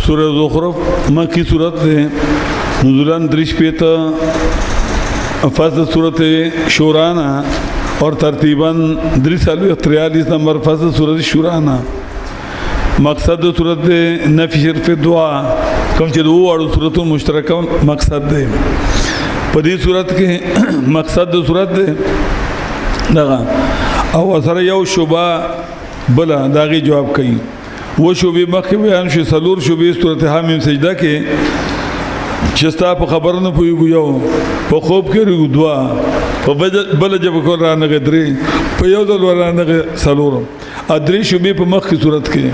سورہ زخرف مکی صورت ہے نزولان درش پیتا فصل صورت شورانا اور ترتیباً 43 نمبر فصل صورت شورانا مقصد صورت نفی شرف دعا کم چه دو اڑو صورتوں مشترکہ مقصد دے پدی صورت کے مقصد صورت دے دغا او اثر یو شبہ بلا داغی جواب کئی وہ شبی مخی بیان شو سلور شبی صورت حامیم سجدہ کے چستا پا خبر نہ پوئی گو پا خوب کے رگو دعا پا بلا جب کل رانگا دری پا یو دل ورانگا سلورم ادری شبی پا مخی صورت کے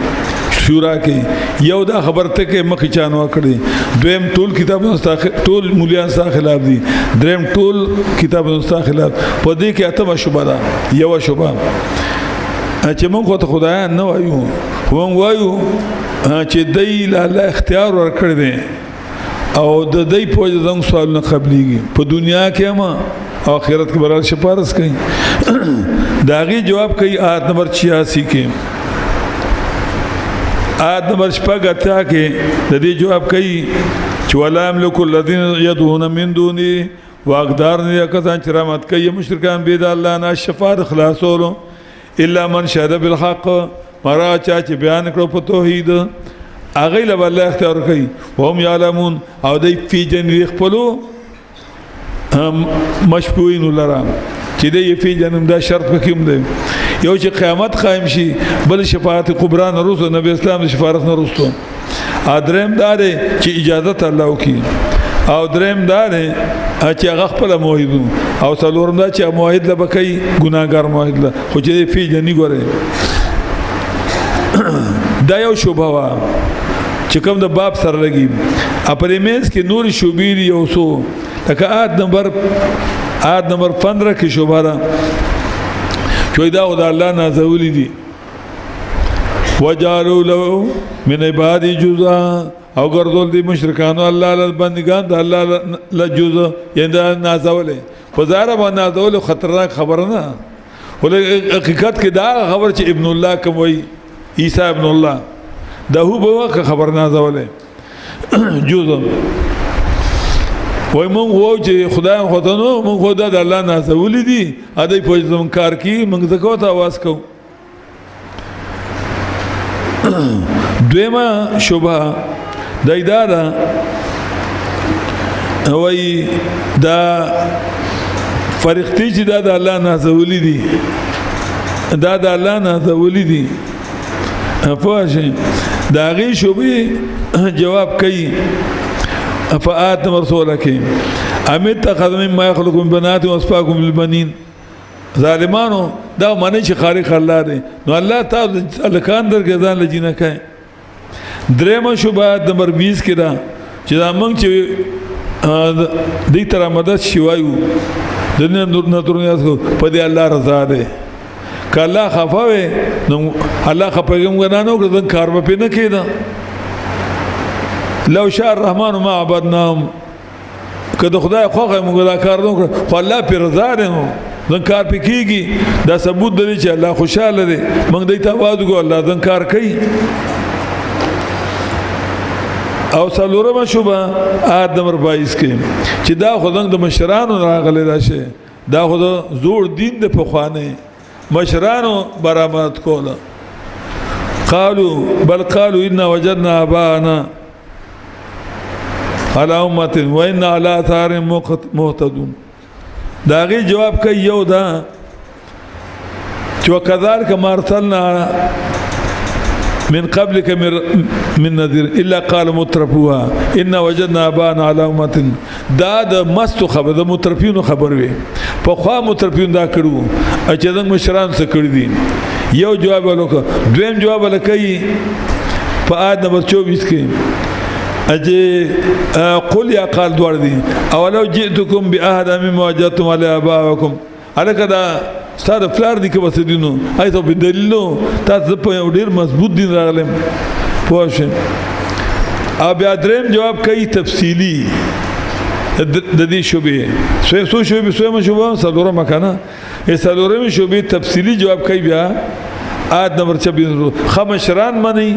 شورا کے یو دا خبر تک مخی چانوا کردی دویم طول کتاب نستا طول مولیان ستا خلاف دی دریم طول کتاب نستا خلاف پا دی که اتم شبہ دا یو شبہ چه من خود خدایان نو آئیو من وایو چه دی لالا اختیار ورکر دی او د دی پوجه زنگ سوال نه قبلیگی پا دنیا که اما آخرت کے برار شپارس کئی داغی جواب کئی آیت نمبر 86 کے آیت نمبر 86 کے دی جواب کئی چوالا املک الذین یدعون من دونی واقدار نے کسان چرامت کئی مشرکان بید اللہ نا شفاعت خلاصولو الا من شهد بالحق مرا چاچ بیان کرو په توحید اغه له الله اختیار کوي هم یعلمون او دی فی جن خپلو مشفوین لرا چې دی فی جنم دا شرط پکیم دی یو چې قیامت قائم شي بل شفاعت کبرا نه رسو نبی اسلام شفاعت نه رسو ادریم دار چې اجازه الله وکي او دریم دار چې هغه خپل موعد او څلورم دا چې موعد له بکای ګناګار موعد له خو چې فی جنې ګوره دا یو شوبه وا چې کوم د باب سره لګي اپریمنس کې نور شوبیر یو سو لکه آیت نمبر 15 کې شوبه را چې دا خدای الله نازولی دي وجارو له من عبادی جزء او ګرځول دي مشرکانو الله له بندگان د الله له جزء یند نازولې په ظاهر باندې نازول خطرناک خبر نه ولې حقیقت کې دا خبر چې ابن الله کوم وي عیسی ابن الله دا هو به خبر نازولې جزء وای مونږ وو چې خدای خدانو مونږ خدای د الله نازولې دي ا دې په ځم کار کې مونږ زکو ته आवाज کوو دویمه شوبه دایدادا وای دا فرښتې چې دا د الله نازولې دي دا د الله نازولې دي افواشه دا غي شوبې جواب کوي افات رسولک امت تخذ مما يخلق من بنات واصفاكم للبنين ظالمانو دا معنی چې خالق الله دی نو الله تعالی الکان درګه ځان لجینه کوي درېمه شوبه نمبر 20 کې دا چې دا موږ چې دې تر مدد شوایو دنیا نور نترونه په دې الله رضا ده کله خفاوي نو الله خپګم غنانو کړه کار په نه کېدا لو شاء الرحمن ما عبدناهم کله خدای خوغه موږ دا کار نو خو الله پر رضا ده ځن کار پکېږي دا ثبوت دی چې الله خوشاله دی موږ دې ته وادو کو الله ځن کار کوي او څلورمه شوبه آیت نمبر 22 کې چې دا خدای د مشرانو راغلي راشه دا خدای زوړ دین د پخوانه مشرانو برآمد کوله قالوا بل قالوا ان وجدنا ابانا على امه وان على اثار مهتدون داغي جواب کوي یو دا چې وکذلک ما ارسلنا من قبلك من نذير الا قال مترفوها ان وجدنا ابانا على امه دا د مست خبر د مترفینو خبر وي په خوا مترفین دا کړو چې د مشران څخه کړی دي یو جواب ولکه دویم جواب ولکې په آیت نمبر 24 کې اجه قل یا قال دوار دي اولو جئتكم باحد مما وجدتم على ابائكم الکه دا ستاره فلار دي کې وسدینو ایته په دلیلو تاسو په ډیر مضبوط دین راغلم پوښ او بیا دریم جواب کوي تفصیلی د دې شوبې سو شوبې سو شوبه سلوره مکانه سلوره شوبې تفصیلی جواب کوي بیا آیت نمبر 26 خمشران منی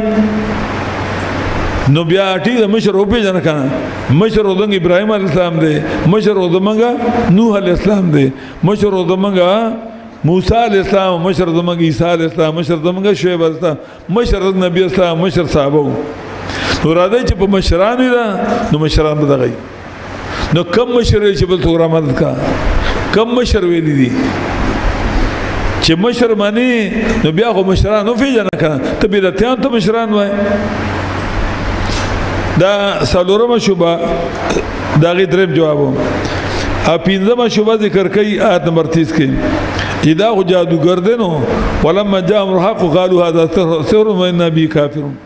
نو بیا ټیک مشر او پیژنه کنه مشر او د ابراهيم عليه السلام دی مشر او د منګه نوح عليه السلام دی مشر او د منګه موسی عليه السلام مشر د منګه عيسى عليه السلام مشر د منګه شعیب عليه السلام مشر د نبی اسلام مشر صحابه نو راځي چې په مشرانو دا نو مشران به دغی نو کم مشر چې بل څوک مدد کا کم مشر ویلی دي چې مشر معنی نو بیا خو مشران نو پیژنه کنه ته بدعتيان ته مشران وای دا سلورمه شوبه دا غي دریم جوابو ا پینځمه شوبه ذکر کوي آیت نمبر 30 کې اذا هو جادوگر دینو ولما جاء الحق قالوا هذا سحر وإنا به كافرون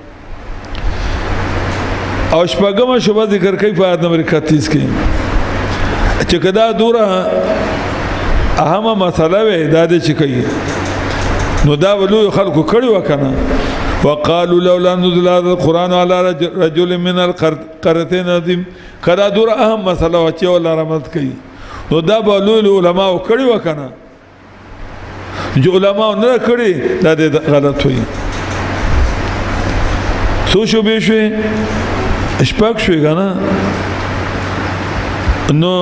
او شپږمه شوبه ذکر کوي په آیت نمبر 31 کې چې کدا دوره اهمه مسله وي دا د چې کوي نو دا ولو خلکو کړي وکنه وقالوا لولا نزل هذا القرآن على رجل من القريتين عظيم کدا دور اهم مسله واچي ولا رحمت کوي نو دا بلول علماء کړي وکنه جو علماء نه کړي دا غلط وي سو شو به شي شپږ شوي کنه نو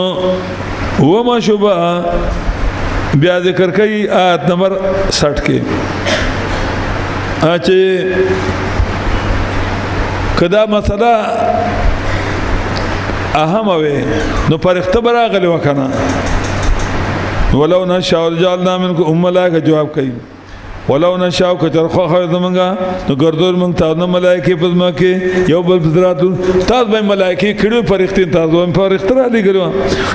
وما شوبه بیا ذکر کوي آیت نمبر 60 کې چې کدا مسله اهم وي نو پر اختبار غلي وکنه ولو نشاء جعلنا منكم ملائکه جواب کوي ولو نشاء کتر خو خو زمونږه نو ګردور مونږ تاسو ملائکه په ځما کې یو بل فطراتو تاسو به ملائکه کړي پر اختیار تاسو پر اختیار دي ګرو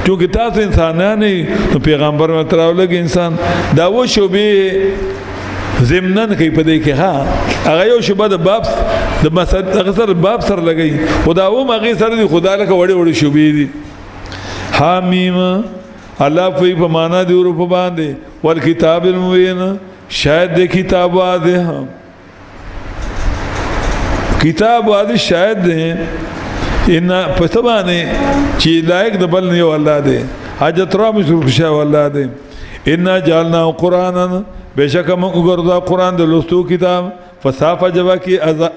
چې تاسو انسانان نه پیغمبر متراو لګ انسان دا و شو به زمنن کوي په دې کې ها هغه یو شوبه د باب د مسد اکثر باب سره لګي خدا و مغه سره دی خدا لکه وړي وړي شوبې دي حمیم الله په معنا دی ورو په باندې ول کتاب المبین شاید د کتاب واضح کتاب واضح شاید ده ان پسبانه چې لایق د بل نه الله دی حاجت را مشروع شه الله دی ان جعلنا قرانا بشک موږ ګرځا قران د لوستو کتاب فصافه جواب کې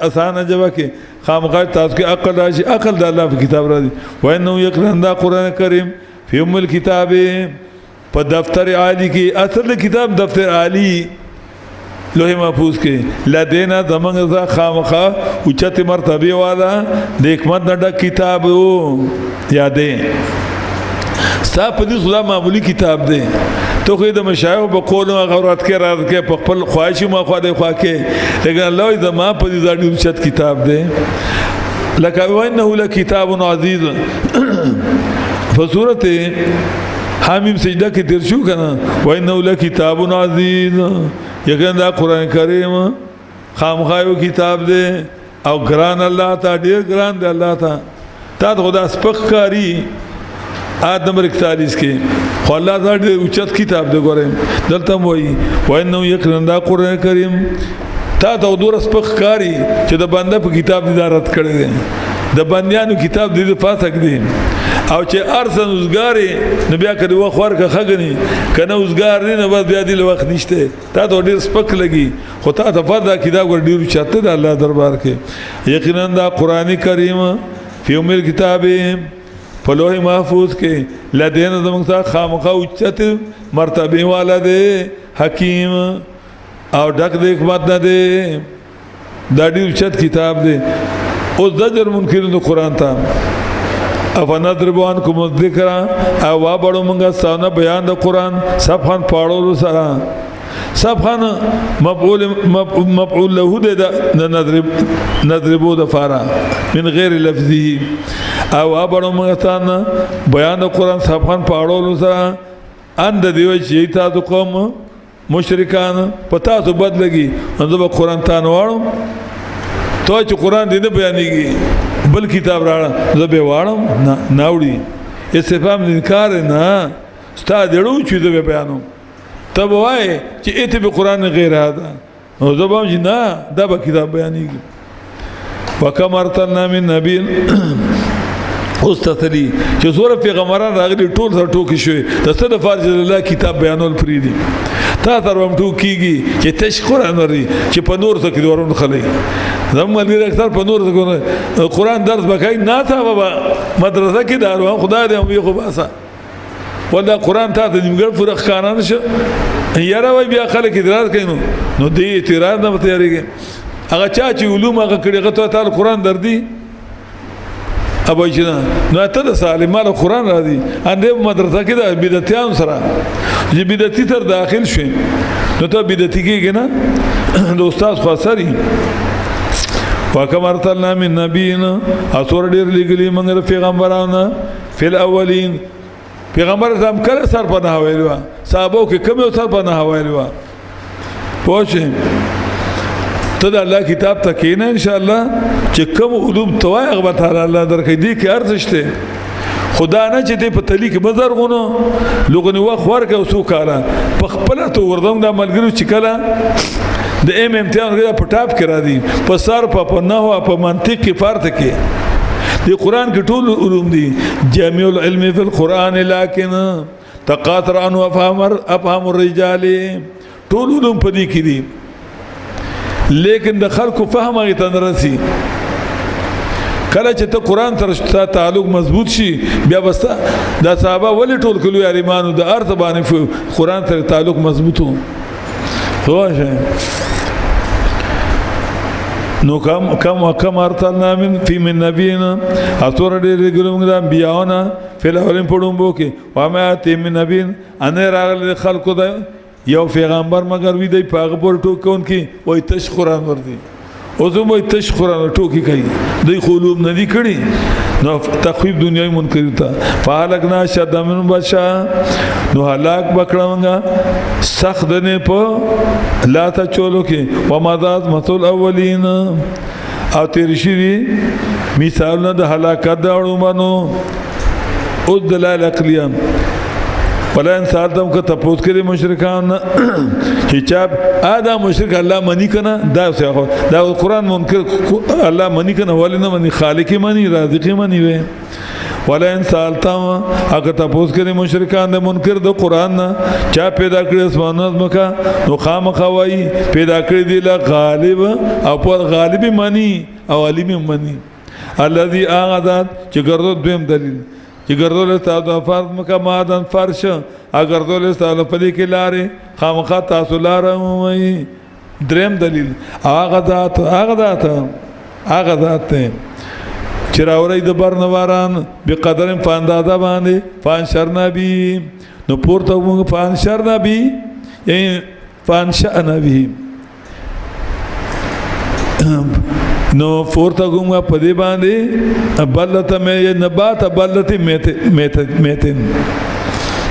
اسانه جواب کې خامخا تاسو کې عقل راشي عقل د الله په کتاب راځي وانه یقرن دا قران کریم فی ام الكتاب په دفتر عالی کې اصل کتاب دفتر عالی لوح محفوظ کې لدینا زمنګ ذا خامخا اوچته مرتبه والا د حکمت نه کتاب یادې صاحب دې خدا معمولی کتاب دی تو خو د مشایخ په قول او غورات کې راز کې په خپل خواهش ما خو د خوا کې لکه الله دې ما په دې ځاړي اوچت کتاب دی لکه وانه لکتاب عزیز فسورته حمیم سجده کې تیر شو کنه وانه لکتاب عزیز یقینا دا قران کریم خامخایو کتاب دی او ګران الله ته ډیر ګران دی الله ته تا خدا سپک کاری آیت نمبر 41 کې خو الله دا ډیر اوچت کتاب دی ګورم دلته وایي وانه یقینا دا قران کریم تا ته دور سپک کاری چې د بنده په کتاب ادارت کړی دی د بندیانو کتاب دی پاسک دی او چې ارسن وزګاری نو بیا کړي وخت ورکه خګنی کنه وزګار نه بس بیا دی وخت نشته تا ته ډیر سپک لګي خو تا ته فردا کتاب ور ډیر چاته د الله دربار کې یقینا دا قران کریم فی ام الكتاب په لوح محفوظ کې لدین زموږ څخه خامخا اوچت مرتبه والا دی حکیم او ډک د حکمت نه دی دا ډیر اوچت کتاب دی او زجر منکرین قرآن ته افنضرب عنکم الذکر او وابړو موږ ستاسو بیان د قرآن صفحان پاړو سره صفحان مفعول له د نضربو د فارا من غیر لفظی او وابړو موږ ستاسو بیان د قرآن صفحان پاړو سره اند دیو چې تاسو قوم مشرکان پتا تو بد لګي نو به قرآن ته نواړم تو چې قرآن دې نه بیانېږي بل کتاب راړه زه به واړم نه ناوړي استفهام انکار نه ستا دړو چې زه به بیانوم ته وای چې ایت به قرآن غیر هذا نو زه به نه دا به کتاب بیانېږي وکم ارسلنا من نبی اوس تسلی چې زوره پیغمبران راغلي ټول سره ټوکی شوی د څه د فارج الله کتاب بیانول فریدي تا تر هم ټوکیږي چې تش قرآن وري چې په نور څه کې ورون خلې زموږ ملګري اکثر په نور قرآن درس به کوي نه تا به مدرسه کې داروان خدای دې هم خو باسه ولا قرآن ته د نیمګړ پوره ښکاره نه شه یاره وایي بیا خلک اعتراض کوي نو دې اعتراض نه به تیارېږي هغه چا چې علوم هغه کړي هغه ته تعالی قرآن دردي ابا چې نو ته د سالمانو قرآن را دي اندې مدرسه کې د بدعتیانو سره چې بدعتي تر داخل شي نو ته بدعتي کېږي نه د استاد خاصري وکم ارسلنا من نبیین اسور ډیر لګلی موږ پیغمبرانو فل اولین پیغمبر زم کله سر په نه ویلو صحابو کې کوم سر په نه ویلو پوښې ته د الله کتاب ته کېنه ان شاء الله چې کوم علوم توای هغه تعالی الله درکې دي کې ارزښت خدا نه چې دې په تلی کې بازار غونو لوګنی واخ ورکه اوسو کاله په خپل ته وردم د ملګرو چې کله د امتحان غوډه په ټاپ کې را دي په سر په نحو په منطق کې فرض کې د قران کې ټول علوم دي جامع العلم فی القران لكن تقاطر ان افهم الرجال ټول علوم په دې کې دي لیکن د خلکو فهم هغه تنرسي کله چې ته قران سره تعلق مضبوط شي بیا بس دا صحابه ولې ټول کلو یاریمانو د ارث باندې قران سره تعلق مضبوطو واشه نو کم ارسلنا من نبینا اتور دې ګلوم د انبیاءونه فل اولین پړم بو کې وامه ته من نبین ان راغل خلکو د یو پیغمبر مگر وی دی پاغه پر ټوکون کې وای تش قران ور دي او زه وای تش قران ټوکی کوي دوی خلوب ندی کړي نو تخویب دنیاي منکر تا فالکنا شد من بشا نو هلاک بکړمغه سخت نه په لا تا چولو کې ومداد مسل اولین او تیر شي مثالونه د هلاکت د اړومانو او دلایل عقلیه ولا انسان دم کا تپوس کړي مشرکان چې چا ادا مشرک الله منی کنه دا قرآن منکر الله منی کنه ولنه منی خالق منی رازق منی وي ولا انسان تم اګه تپوس کړي مشرکان د منکر د قرآن چا پیدا کړي اسمانات مکا نو خامخوي پیدا کړي دی لا غالب او پر غالب منی او علیم منی الذي اغذات چې ګرځو دویم دلیل چې ګرځول تاسو فرض مکه مادن فرش اگر ګرځول تاسو په دې کې لارې خامخا تاسو لارې وای دریم دلیل هغه ذات چې راوړی د برنواران به قدر په اندازه باندې فان شر نبی نو پورته موږ فان شر نبی یعنی فان شأ نبی نو فورتا گونگا پدی باندې بلتا میں نبات بلتی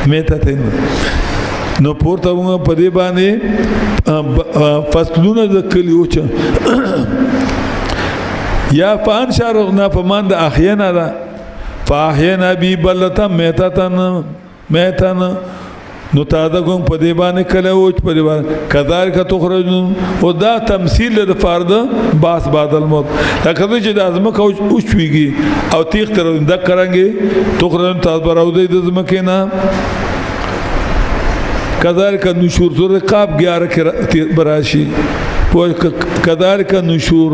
میتتن نو پورتا گونگا پدی باندې فصلون د کلیوچ یا پان شهر نا پمان د احیانا دا فاحیانا بی بلتا میتتن نو تاده کوم په دی باندې کله اوچ په دی باندې کذالک تخرجون او دا تمثيل د فرد باس بعد الموت لکه چې د ازمکه اوچويږي او تیغ تر د کرانګي تخرجون تاسو براودې د ازمکه نه کذالک نشور سور رقاب 11 کې براشي کذالک نشور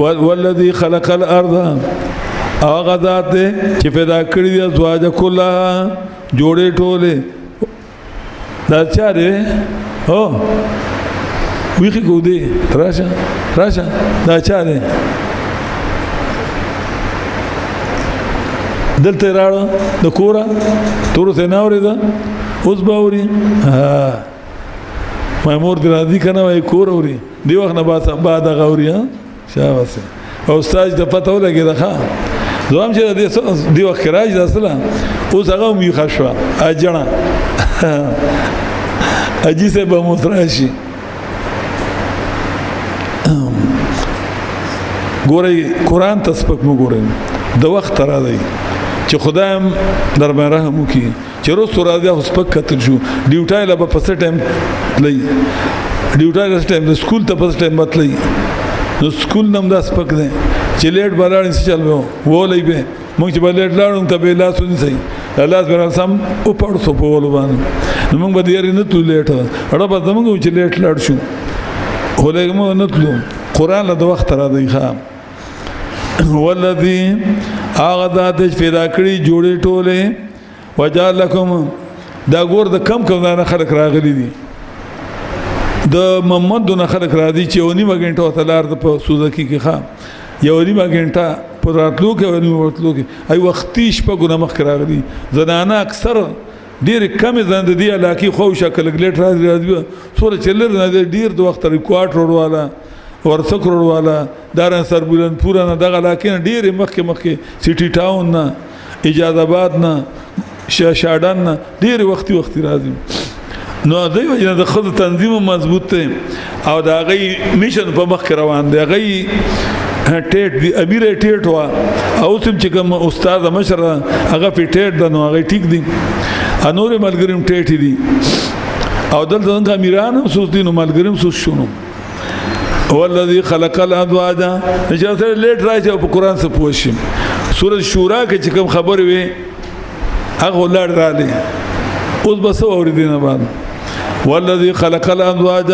والذي خلق الارض هغه ذات چې پیدا کړی دی ازواج کله جوړې ټوله دا چاره هو ویخي کو دی راشه دا چاره دلته راړو د کورا تور څه ناوري دا اوس باوري ما مور دې راځي کنه وای کور اوري دی وخت نه بعد غوري ها شابه او استاد د پته ولګي دا زوام چې دی وخت راځي اصله اوس هغه مې خښوا اجنا اجي سه به متراشي ګورې قران تسبق مو ګورې د وخت را دی چې خدایم در باندې رحم وکي چې روز راځي اوس پک کتل شو ډیوټای لا په څه ټایم لې ډیوټای لا ټایم د سکول ته په څه ټایم متلې نو سکول نم داس پک دی چې لیټ بلاړ څه چل وو ولې به موږ چې لیټ لاړو ته به لاس ونی الله سبحانه سم او پړ سو په ول باندې نو موږ به یې نه تو لیټ اړه به موږ چې لیټ لاړ شو ولکه مو نتلو قرآن له د وخت را دی خام والذي هغه ذات پیدا کړی جوړې ټوله وجعل لكم دا ګور د کم نه خلق راغلي دي د محمد نه خلق را دي چې ونی وګنټه تلار د په سوزکی کې خام یو نیمه غنټه په راتلو کې ونی ورتلو کې ای وختي شپه ګونه مخ راغلي زنانه اکثر ډیر کم زند دي علاقه خو شکل ګلیټ راځي سور چلر نه ډیر د وخت ریکارډ روډ والا ورڅک روډ والا دارن سربولن پورا نه دغه علاقه ډیر مخ سټي ټاون نه اجازه آباد نه شاډان نه ډیر وختي راځي نو دوی وجه د خود تنظیم مضبوط دی او دا غي میشن په مخ روان دی غي ټیټ دی امیر ټیټ وا او سم چې کوم استاد مشر هغه په ټیټ د نو هغه ټیک دی انور ملګریم ټیټ دی او دلته څنګه امیران سوس دي نو ملګریم سوس شونو هو الذي خلق الازواج اجازه لیټ راځي په قران څخه پوښیم سورۃ شورا کې چې کوم خبر وي هغه ولر را دي اوس بس اوریدنه باندې والذي خلق الازواج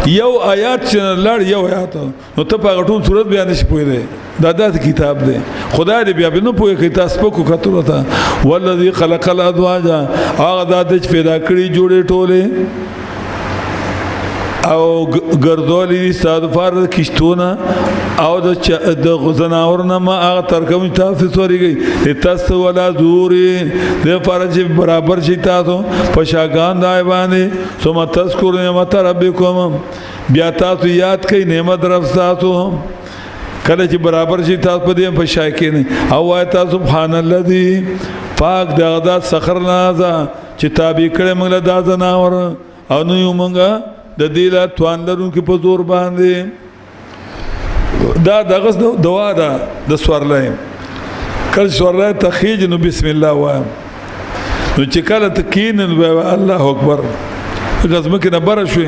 یو آیات چې لړ یو آیات نو ته په ټول صورت بیان شي پوي دی دا د کتاب دی خدای دې بیا به نو پوي کې تاسو په کو کتل تا والذي خلق الازواج هغه د پیدا کړی جوړې ټوله او ګردولې صادفار کشتونه او د غزناورنا ما هغه ترکم تاسو سوريږي تاسو ولا زوري د فرج برابر شي تاسو په شاګان دای باندې ثم تذكر نعمت ربكم بیا تاسو یاد کړئ نعمت رب تاسو کله چې برابر شي تاسو په دې په شای کې نه او وای تاسو سبحان الذي پاک دغه سخرنا چې تابع کړه موږ له دا زناور او نو موږ د دې لا توان لرونکو په زور باندې دا دغه دوا ده د سوارلای کله سوارلای تخیج نو بسم الله و نو چې کله تکین الله اکبر غزمه کې نه بر شو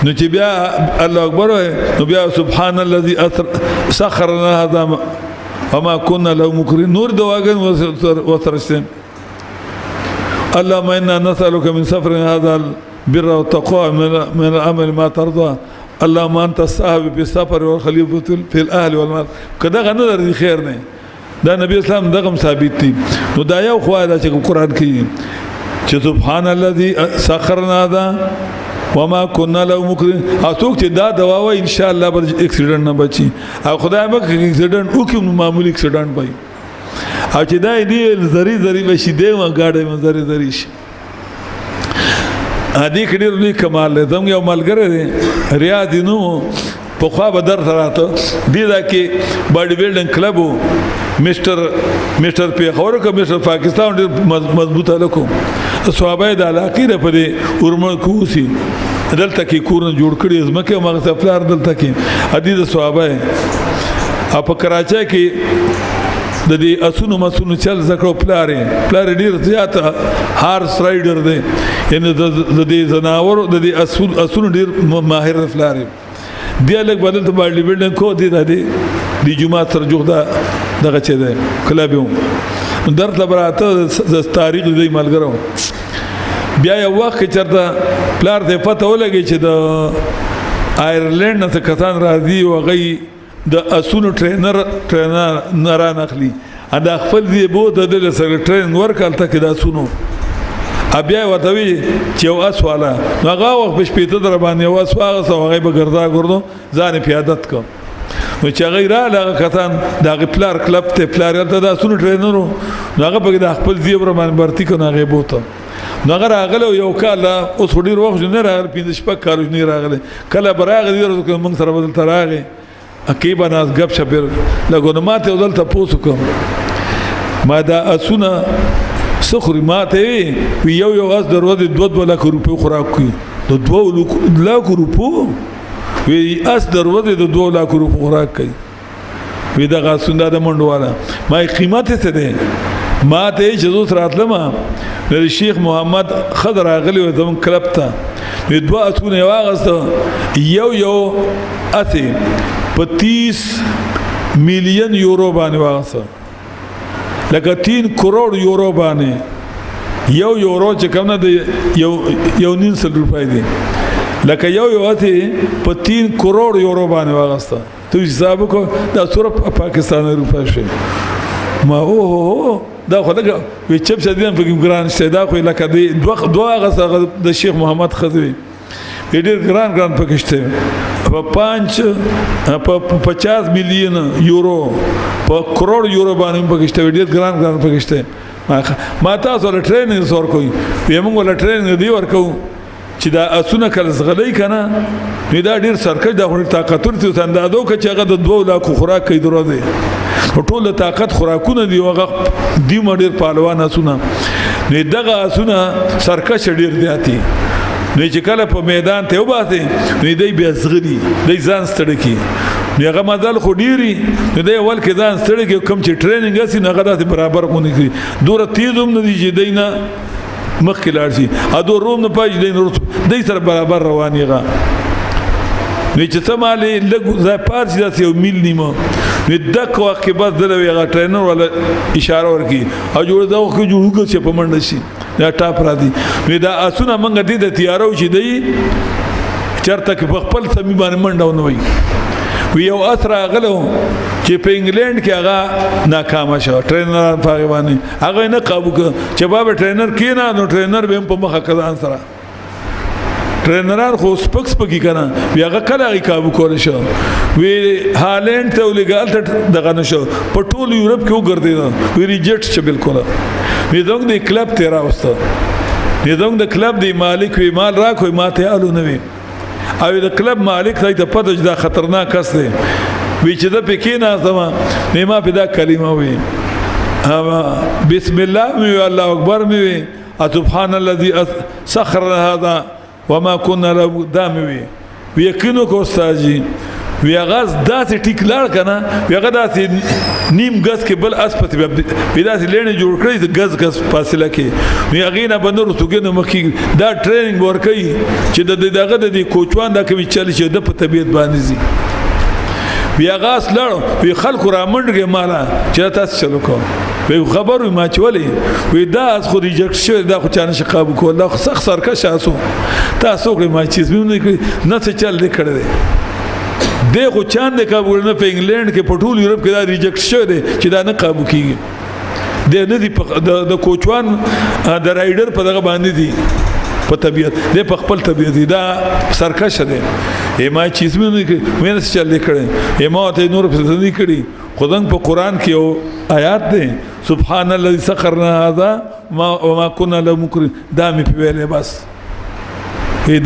نو چې بیا الله اکبر نو بیا سبحان الذي سخرنا هذا وما كنا له مقرنين نور دواګن وترشتن اللهم انا نسالك من سفر هذا البر والتقوى من العمل ما ترضى اللهم انت الصاحب في السفر والخليفه في الاهل والمال کدا غنه در خیر نه دا نبی اسلام دغه ثابت دي نو دا یو خو دا چې قران کې چې سبحان الذي سخرنا هذا وما كنا له مقرنين اتوک چې دا دوا و ان شاء الله بر اکسیډنټ نه بچي او خدای به اکسیډنټ او کوم معمولی اکسیډنټ وای او چې دا دې زری بشي دی ما گاډي زری شي ادي کډیر لوی کمال له زم یو ملګری ریاض نو په خوا به در راته دی دا کې باډي بلډینګ کلب مستر پیغور کا مستر پاکستان ډیر مضبوطه لکو صحابه د علاقې په دې اورمن کوسي دلته کې کورن جوړ کړی زمکه مغه سفلار دلته کې ادي د صحابه په کراچۍ کې د دې اسونو مسونو چل زکړو پلار ډیر زیات هارس رائډر دی یعنی د دې زناور د دې اسونو ډیر ماهر پلار دی الګ بدل ته باندې بلډینګ کو دی د جمعه تر جوړه دغه چي دی کلابو درته براته د تاریخ دی ملګرو بیا یو وخت چرته پلار ته پته ولګي چې د آیرلند نه کسان راځي او غي د اسونو ټرینر نه نخلي دا خپل دی بو د سره ټرین ورکال ته کې دا اسونو بیا وتوی چې یو اس والا هغه وخت په شپېته در باندې یو اس واغه سو هغه به ګرځا ګردو ځان پیادت کو نو چې غیر هغه کسان دا پلار کلب ته پلار ته دا اسونو ټرینرو هغه په د خپل زیبر باندې برتی کو نه غیبوته نو هغه راغله یو کال اوس ډیر وخت نه راغله 15 شپه کال نه راغله کله براغه دی موږ سره بدل تراغه اکیبا ناس گپ شپر لګونه ماته ودل ته پوسو کوم ما دا اسونه سخري ماته یو اس دروازه 2 لک روپیو خوراک کوي د 2 لک روپیو وی اس دروازه د 2 لک روپیو خوراک کوي وی دا غاسوندا د منډواله ما قیمت څه ده ما ته جزو راتلم د شیخ محمد خضر اغلی و زمون کلب ته وی 2 اسونه واغسته یو اته په 30 میلیون یورو باندې واغسته لکه 3 کروڑ یورو باندې یو یورو چې کوم نه دی یو 900 روپۍ دی لکه یو ته په 3 کروڑ یورو باندې واغسته ته حساب کو دا سور پاکستان روپیا شي ما او دا خو لکه وی چپ شدین په ګران شته دا خو لکه دی دوه غسه د شیخ محمد خضری ډېر ګران پکشته په 50 میلیون یورو په کروڑ یورو باندې پکشته ډېر ګران پکشته ما تاسو له ټریننګ سور کوي موږ له ټریننګ دی ورکو چې دا اسونه کله زغلې کنه نو دا ډیر سرکټ د طاقت ورته اندازو کې چې هغه د 2 لک خوراک کوي دروازه ټول طاقت خوراکونه دی هغه دی مډیر پهلوان اسونه نو دغه اسونه سرکټ ډیر دیاتی نو چې کله په میدان ته وباسي نو دی بیا زغلی دی ځان ستړي کی هغه مدل خو ډیری نو دی اول کې ځان ستړي کی کوم چې ټریننګ اسي نه غدا برابر مونږ کی دوره تیزوم نه دی چې دینه مخکې لاړ شي ادو روم نه پاج دین سره برابر روانيغه نو چې سمالي لګ ځای پارچ داسې یو میل نیمه نو دک وخت کې بس دلوي هغه ټرینر ولا اشاره ورکی او جوړ دا خو جوړوګ چې په منډه شي دا ټاپ را دي نو دا اسونه منګه دي د تیارو چې دی چرته کې په خپل سمي باندې منډه ونوي وی یو اثر غلو چې په انګلند کې هغه ناکام شو ټرینر په باندې هغه نه قابو چې باب ټرینر کینا نو ټرینر به په مخه کزان سره ټرینران خو سپکس پکی کنه بیا هغه کله قابو کول شو وی هالند ته ولګال ته دغه نشو په ټول یورپ کې وګرځیدا وی ریجیکټ چې بالکل وی دغه د کلب تیرا وسته دغه د کلب دی مالک وی مال را کوئی ماته الو نه وی او د کلب مالک ته پته دا خطرناک کس دی وی چې د پکینا زما نیمه پیدا کلمه وی بسم الله می الله اکبر می وی سبحان الذي سخر هذا وما كنا له دام وی یقینو کو استاجی وی غاز داسې ټیکلار کنه وی غاز داسې نیم غاز کې بل اسپت وی داسې لینه جوړ کړی د غاز فاصله کې وی غینه بنور توګنه مخکې دا ټریننګ ورکي چې دغه د کوچوان دا کوي چل چې د په طبيعت باندې زی وی غاز لړ وی خلق را منډګه مالا چې تاسو چلو کو وی خبر ما چولې وی دا از خو ریجکټ شو دا خو چانه شقاب کو دا سخت سرکه شاسو تاسو کوم ما چیز نه نه څه چل دې کړل دی خو چاند قابو نه په انګلند کې په ټول یورپ کې دا ریجکټ شو دی چې دا نه قابو کیږي د نه دی د کوچوان د رایډر په دغه باندې دی په طبيعت د په خپل طبيعت دا سرکش دی ما چیز مې نه کې مې نه چل کړي ما ته نور په ځنی کړي خدای په قران کې یو آیات دی سبحان الذي سخرنا هذا وما كنا له مقرنين دا مې په ویلې بس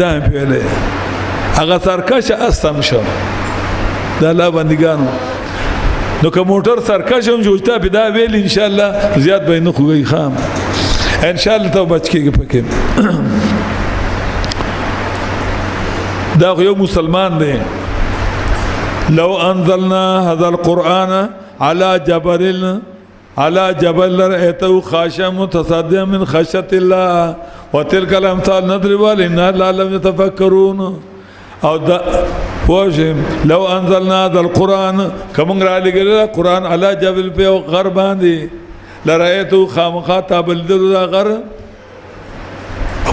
دا مې په ویلې هغه سرکش استم شو دا لا بندګانو نو که موټر سرکش هم جوړتا به دا ویل ان شاء الله زیات به نه خوږي خام ان شاء الله ته بچ کېږي پکې دا یو مسلمان دی لو انزلنا هذا القرآن على جبل رأيته خاشعا متصدعا من خشية الله وتلك الامثال نضربها للناس لعلهم يتفكرون او دا پوښم لو انزلنا هذا القرآن کوم را لګل قرآن على جبل په غر باندې لرأيته خامخاطب الذل غر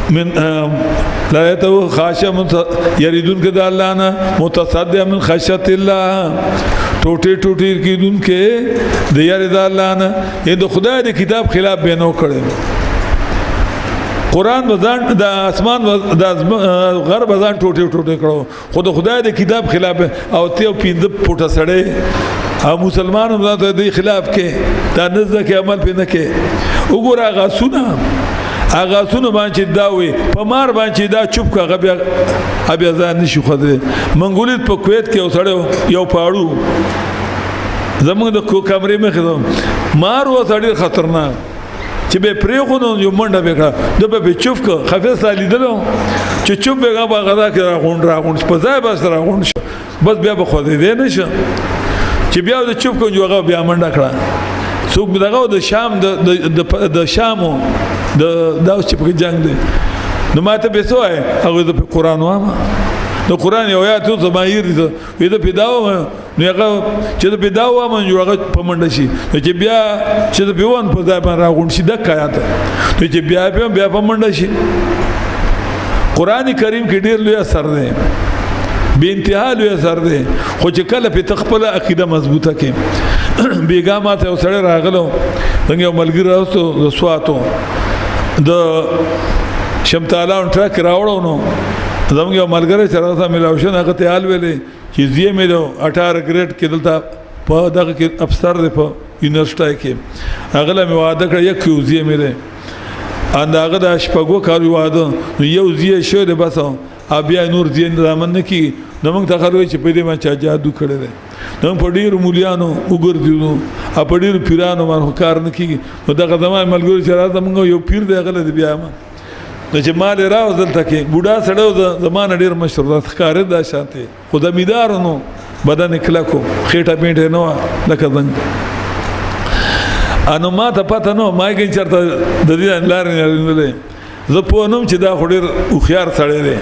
من لرأيته خاشعا يريدون كذا الله نه متصدعا من خشية الله ټوټي ټوټي کیدون کې د یاره د الله نه د خدای د کتاب خلاف به نو کړي قرآن بزان د اسمان د غر بزان ټوټي ټوټي کړو خو د خدای د کتاب خلاف او ته پیند پټه سړې او مسلمانانو د خلاف کې دا نزد کې عمل پې نه کې وګوره هغه سونه باندې دا وي په مار باندې دا چوپ کا بیا ځان نشو خدای منګولیت په کویت کې اوسړو یو پاړو زمونږ د کمرې مخې مار و سړی خطرناک چې به پریغونو یو منډه وکړه د به چوپ کا خفیس لیدلو چې چوپ به غدا کې راغون په ځای بس راغون شو بس بیا به خدای دې نشه چې بیا د چوپ کو هغه بیا منډه کړه څوک دغه د شام د شامو د داوس چې په جنگ دی نو ماته به سوای هغه د قران وامه د قران یو آیات زمایر دي وې د پیداو نو هغه چې د پیداو وامه یو هغه په منډه شي چې بیا چې د پیوان په ځای باندې راغون شي د کایات نو چې بیا په منډه شي قران کریم کې ډیر لوی اثر دی بے انتها لوی اثر دی خو چې کله په تخپل عقیده مضبوطه کې بیګا ماته سره راغلو څنګه یو ملګری راوستو د سواتو د شمتالان ټرک راوړو نو زموږ یو ملګری سره راځه ملاوشن هغه ته حال ویلې چې زیه مې دو 18 گریډ کې دلته په دغه کې افسر دی په یونیورسيټي کې هغه له واده کړ یک زیه مې ده ان هغه د شپږو کالو واده یو زیه شو دی بس بیا نور زیه رامن نه کی نو موږ ته خلوي چې په دې ما چا جادو کړی دی نو په ډیر مولیانو وګرځیدو په ډیر پیرانو باندې کار نه کیږي نو دغه زمای ملګری چې راځه موږ یو پیر دی غل دی بیا ما نو چې مال راو دلته کې بوډا سړیو زمانه ډیر مشهور ده ښکارې دا شانته خو زمیدار نو بدن کلکو خېټه پیټه نو لکه څنګه انو ما ته پته نو ما کې چرته د دې لارې نه زه په نوم چې دا خډیر خو خيار سړی دی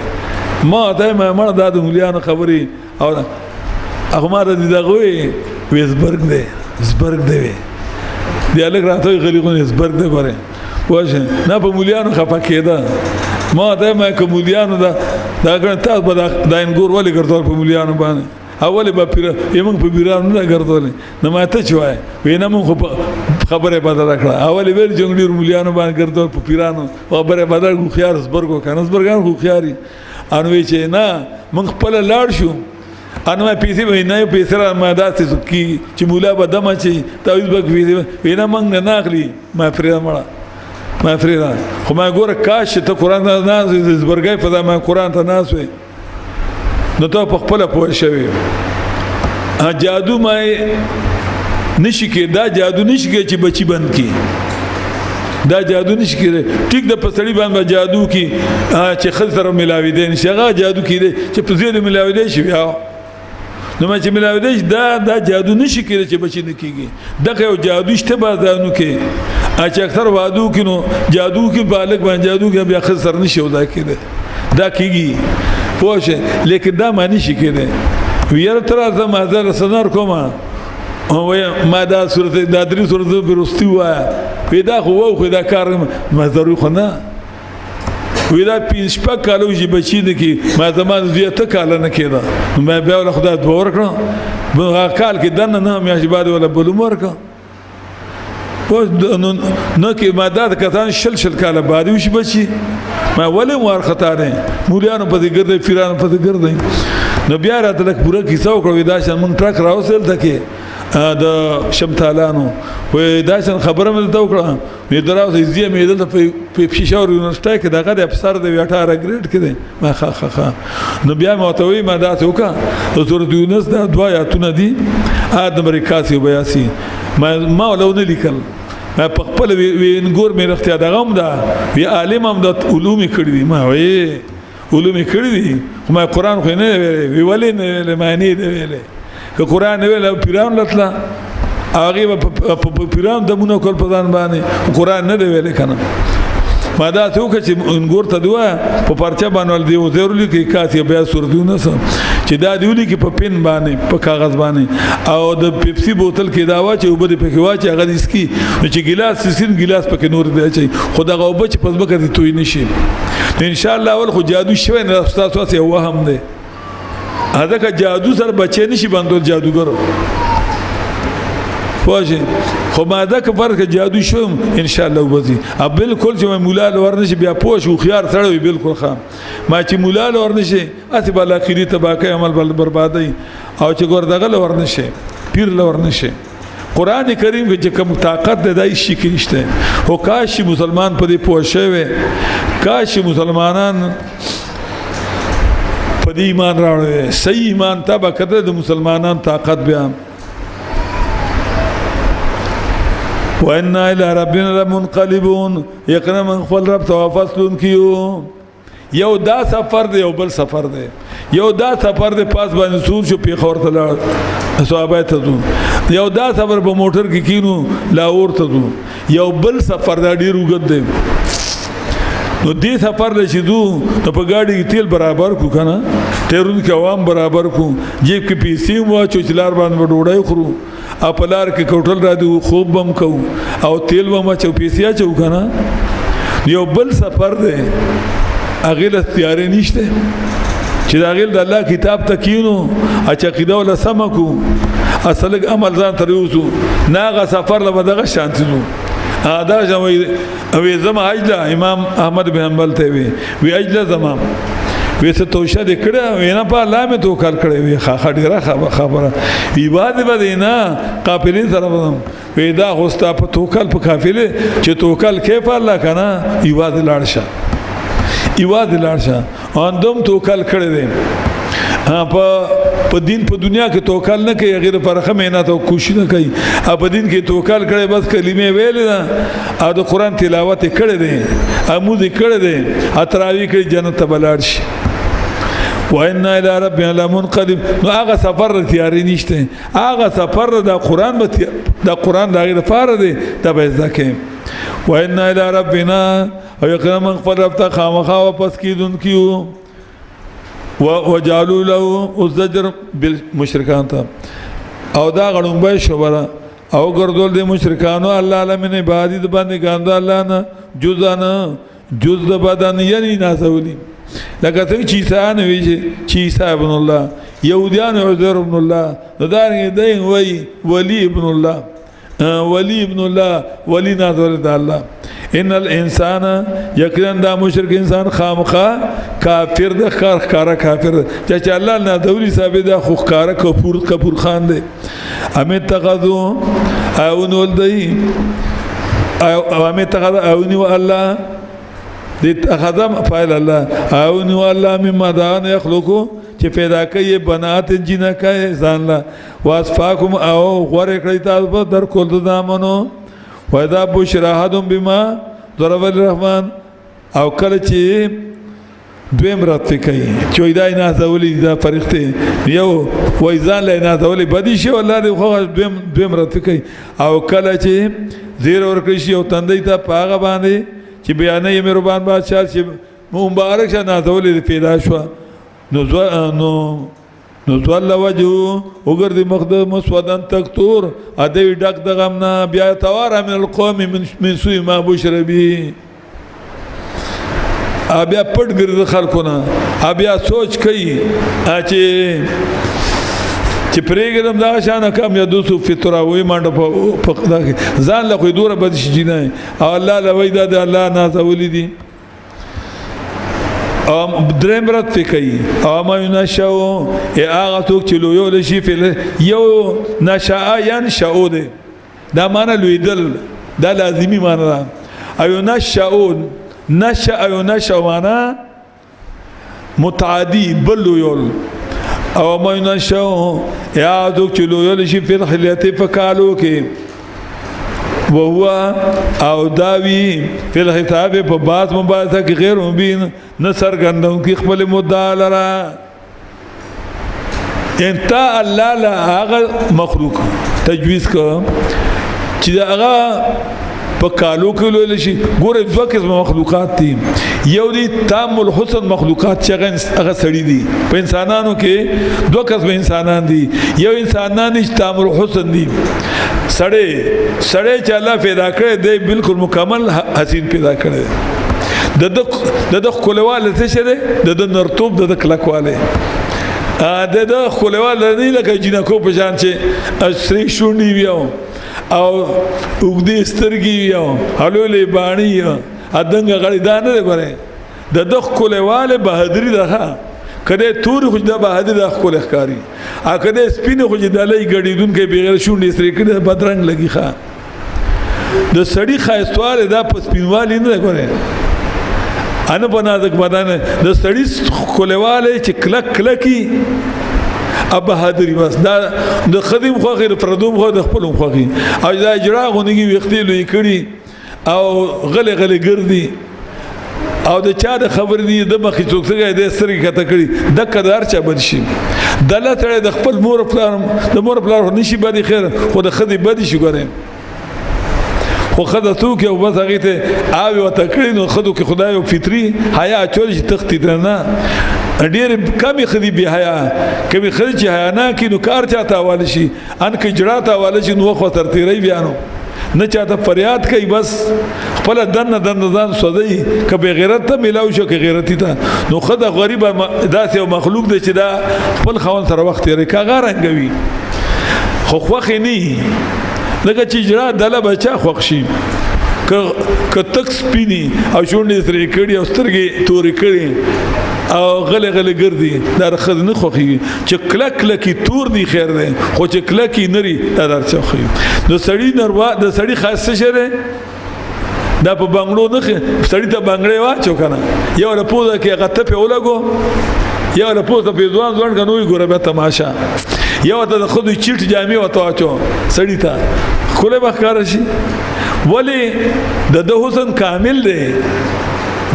ما ته ما د مولیانو خبري او هغه ما د دغه ویسبرګ دی ویسبرګ دی دی الګ راته غلیغون ویسبرګ دی بره واشه نه په مولیانو خپه کېده ما ته ما کومولیانو دا ګڼ تاسو به دا انګور ولې ګرځول په مولیانو باندې اول به پیر یمن په بیرانو نه ګرځول نه ما ته چوي وینا مون خبره بدل کړه اول ویل جنگلیر مولیانو باندې ګرځول په پیرانو خبره بدل خو خيار زبرګو کنه زبرګان خو خياري انوي چې نه مونږ خپل لاړ شو انو پیسې وینې پیسې را ما داسې کی چې مولا به دمه چې تعویذ بک وینا مونږ نه اخلي ما پرې مړه ما فریدا خو ما ګوره کاش ته قران ته ناز زبرګای په دا ما قران ته ناز وي نو ته په خپل پوه شوی جادو ما نشي کې دا جادو نشي کې چې بچي بند کی دا جادو نشي کې ټیک د پسړی باندې جادو کی چې خل سره ملاوي دي نشغه جادو کې چې په زیاده ملاوي دي شي بیا نو ما چې ملاوي دي دا جادو نشي کې چې بچي نه کیږي دغه یو جادو شته بازانو کې چې اکثر وادو کینو جادو کې بالغ باندې جادو کې بیا خسر نشي ودا کېده دا کیږي پوښه لیکن دا معنی شي کېده ویره تر ازه مازه سنار کومه او ما دا صورت دا درې صورت برستی وای پیدا خو دا کار ما ضروري خو نه ویلا پینځ پک کالو چې بچی نه کی ما زمان زیاته کال نه کېده ما بیا ول خدای دور کړو په کال کې دنه نه مې بعد ولا بلومر کا نو کې ماده کتان شل کاله بعد وش بچي ما ولې مور خطا نه مولیانو په دې ګرځي پیرانو په دې ګرځي نو بیا راته لک پوره کیسه وکړو دا چې مونږ ټرک راوسل تکي د شمتالانو وې دا څنګه خبره مې ته وکړه مې دراوسې زیه مې دلته په پېښور یونیورسيټي کې دغه د افسر د 18 گریډ کې دی ما خا نو بیا مې وتوي ما دا څه وکړه سورۃ یونس دا دوا آیاتونه دي ادم ریکاسی وبیاسی ما ولونه لیکل ما په خپل وینګور مې رختیا دغه هم دا وی عالم هم د علوم کړی دي ما وې علوم کړی دي ما قران خو نه وی ولې نه معنی دی ویلې که قران ویل پیران لتلا هغه په پیران دمونه کول په ځان باندې قران نه دی ویل کنه ما دا څوک چې انګور ته دوا په پرچا باندې دی وزرلی کې کاتیا بیا سردونه سم چې دا دیولي کې په پین باندې په کاغذ باندې او د پیپسي بوتل کې دا وا چې وبد پکې وا چې هغه اسکی چې ګلاس سین ګلاس پکې نور دی چې خدای غوبه چې پس بکه ته توي نشي ان شاء الله اول خو جادو شوی نه استاد واسه وهم دی هدا که جادو سره بچی نشي باندې جادوګر واجه خو ما دا که فرق جادو شوم ان شاء الله وبزي بالکل چې مولا ورنشي بیا پوښ خو خيار سره بالکل خام ما چې مولا ورنشي اته بل اخري تباکه عمل بل بربادي او چې ګور دغه ورنشي پیر ورنشي قران کریم کې کوم طاقت د دای شي کې نشته او کاش مسلمان په دې پوښه وي کاش مسلمانان په دې ایمان راوړي صحیح ایمان تبع کړه د مسلمانان طاقت بیا وَإِنَّا إِلَىٰ رَبِّنَا لَمُنْقَلِبُونَ یقینا من خپل رب ته واپس لون کیو یو دا سفر دی یو بل سفر دی یو دا سفر دی پاس باندې سور شو پیښور ته لاړ صحابه ته ځو یو دا سفر په موټر کې کینو لاهور ته ځو یو بل سفر دا ډیر وګد دی نو دې سفر له شیدو ته په گاډي کې تیل برابر کو کنه ټیرون کې عوام برابر کو جیب کې پیسې واچو چلار باندې ډوډۍ خورو اپلار کې کوټل را دی خوب بم کو او تیل بم چو پیسې چو کنه یو بل سفر دی هغه له تیارې نشته چې دا هغه د الله کتاب تکینو چې عقیده ولا سمکو اصل عمل ځان تر یوسو ناغه سفر له دغه شانتي نو دا جوي وې زما اجلا امام احمد بن حنبل ته وی اجلا زما وې څه توشه دې کړه وینا په الله مې توکل کړې وی خاطره خبره ایواده بده نه قافلې سره بدم وې دا غوستا په توکل په قافلې چې توکل کې په الله کنه ایواده لاړشه اندم توکل کړې دې په دین په دنیا کې توکل نه کوي غیر پرخه مهنت او کوشش نه کوي په دین کې توکل کړي بس کلمې ویل نه او د قران تلاوت کړي دي امود کړي دي اتراوی کړي جنت ته بلاړ شي وان الى ربنا لمنقلب نو هغه سفر تیاری نشته هغه سفر د قران د قران دغه لپاره دی ته به ځکه وان الى ربنا او یقینا من خپل رب ته خامخا واپس کیدون کیو وجعلوا له الزجر بالمشركان ته او دا غړم به شوبره او ګرځول دي مشرکانو الله علمن عبادت باندې ګاند الله نه جز د بدن یعنی نازولی لکه څنګه چې عیسی وی چې عیسی ابن الله يهوديان عزير ابن الله دار دین وی ولی ابن الله ولی نازول د الله ان الانسان یقینا دا مشرک انسان خامخا کافر د کار کافر چې الله نه دولی ثابت د خو کار کفور خان دی امه تقذو او نول دی او امه تقذ او نو الله دې تخدم فایل الله او نو الله مما دان يخلقو چې پیدا کوي بنات جنہ کوي ځان لا واسفاکم او غره کړی تاسو در کول د دامنو وَإِذَا بُشِّرَ أَحَدٌ بِمَا ضَرَبَ الرَّحْمَنُ او کله چې دویم رات کوي چې دا نه ځولې دا فرښتې یو وای ځان له نه ځولې بدی شي الله دې خو دویم رات کوي او کله چې زیر ور کوي شي او تندې ته پاغه باندې چې بیانې مهربان بادشاہ چې مبارک شه نه ځولې پیدا شو نو ځل وجو وګرځي مخدم مسودن تکتور ادوی ډک دغمنا بیا توار من القوم من سوء ما بشر به بیا پټ ګرځي خلکونه بیا سوچ کوي چې پرېګرم دا شان کم یا دوسو فطره وې منډه په ځان له خو دوره بد شي نه او الله لوي دا الله نازولې دي درم رات کوي او ما نشو هغه څوک چې لوی لشي فل یو نشا ينشأ ده دا معنی لویدل دا لازمی معنی ده او نشأ معنی متعدی بل یول او ما نشو هغه څوک چې لوی لشي فل حلیته فکالو کې وهو او داوی فی الخطاب په بعض مباحثه کې غیر مبین نصر غندون کې خپل مدعا لرا انت الله لا هغه مخلوق تجویز کو چې هغه په کالو کې لول شي ګوره دوه قسم مخلوقات دي یو دي تام الحسن مخلوقات چې هغه سړي دي په انسانانو کې دوه قسم انسانان دي یو انسانان چې تام الحسن دي سړی چې الله پیدا کړی دی بالکل مکمل حسین پیدا کړی د خلواله څه شه د نرتوب د کلکواله د خلواله نه لکه جنکو په شان چې سری شونډي ویو او وګدي سترګي ویو هلولې باڼي ادنګ غړي دانه ده غره د خلواله بهادری ده کده تور خو د بهادر د خپل ښکاری ا کده سپینه خو د لای غړیدون کې بغیر شونډې سره کده بدرنګ لګي ښا د سړی خاصواله د پسپینوالی نه کوي ان بنادک بدن د سړی خولواله چې کلکی اب بهادری بس دا د خدیم خو غیر پردوم خو د خپل خو او دا اجرا غونګي وختي لوي کړي او غلې ګرځي او د چا د خبر دی د مخې څوک څنګه د سرګ کته کړي د کدار چا بد شي دلته د خپل مور پلان نشي بدی خیر خو د خدي بدی شي ګورې خو خدای څوک یو بس هغه ته اوی وته کړی نو خدو کې خدای او فطری حیا چول شي تختی نه ډیر کمی خدي به حیا کمی خدي چې حیا نه کینو کار چاته حواله شي ان کې جړه ته حواله شي نو خو تر تیرې بیانو نه چاته فریاد کوي بس خپل دنه ځان سودای کبه غیرت ته ملاو شو کې غیرتی ته نو خدای غریب داسې یو مخلوق دی چې دا خپل خوان سره وخت یې کاغه رنګوي خو خوخه نه لکه چې جړه دله بچا خوښ شي که تک سپینی او شونډې سرې کړي او سترګې تورې کړي او غلې ګرځي دا خزنه خوخي چې کلک لکی تور دی خیر دی خو چې کلکی نری دا درڅ خوخي نو سړی نروا د سړی خاصه شره دا په بنگلو نه سړی ته بنگړې واچو کنه یو له پوزه کې غته په ولګو یو له پوزه په ځوان غنوي ګوره به تماشا یو ته خود چیټ جامې وته واچو سړی ته کوله بخار شي ولی د حسن کامل دی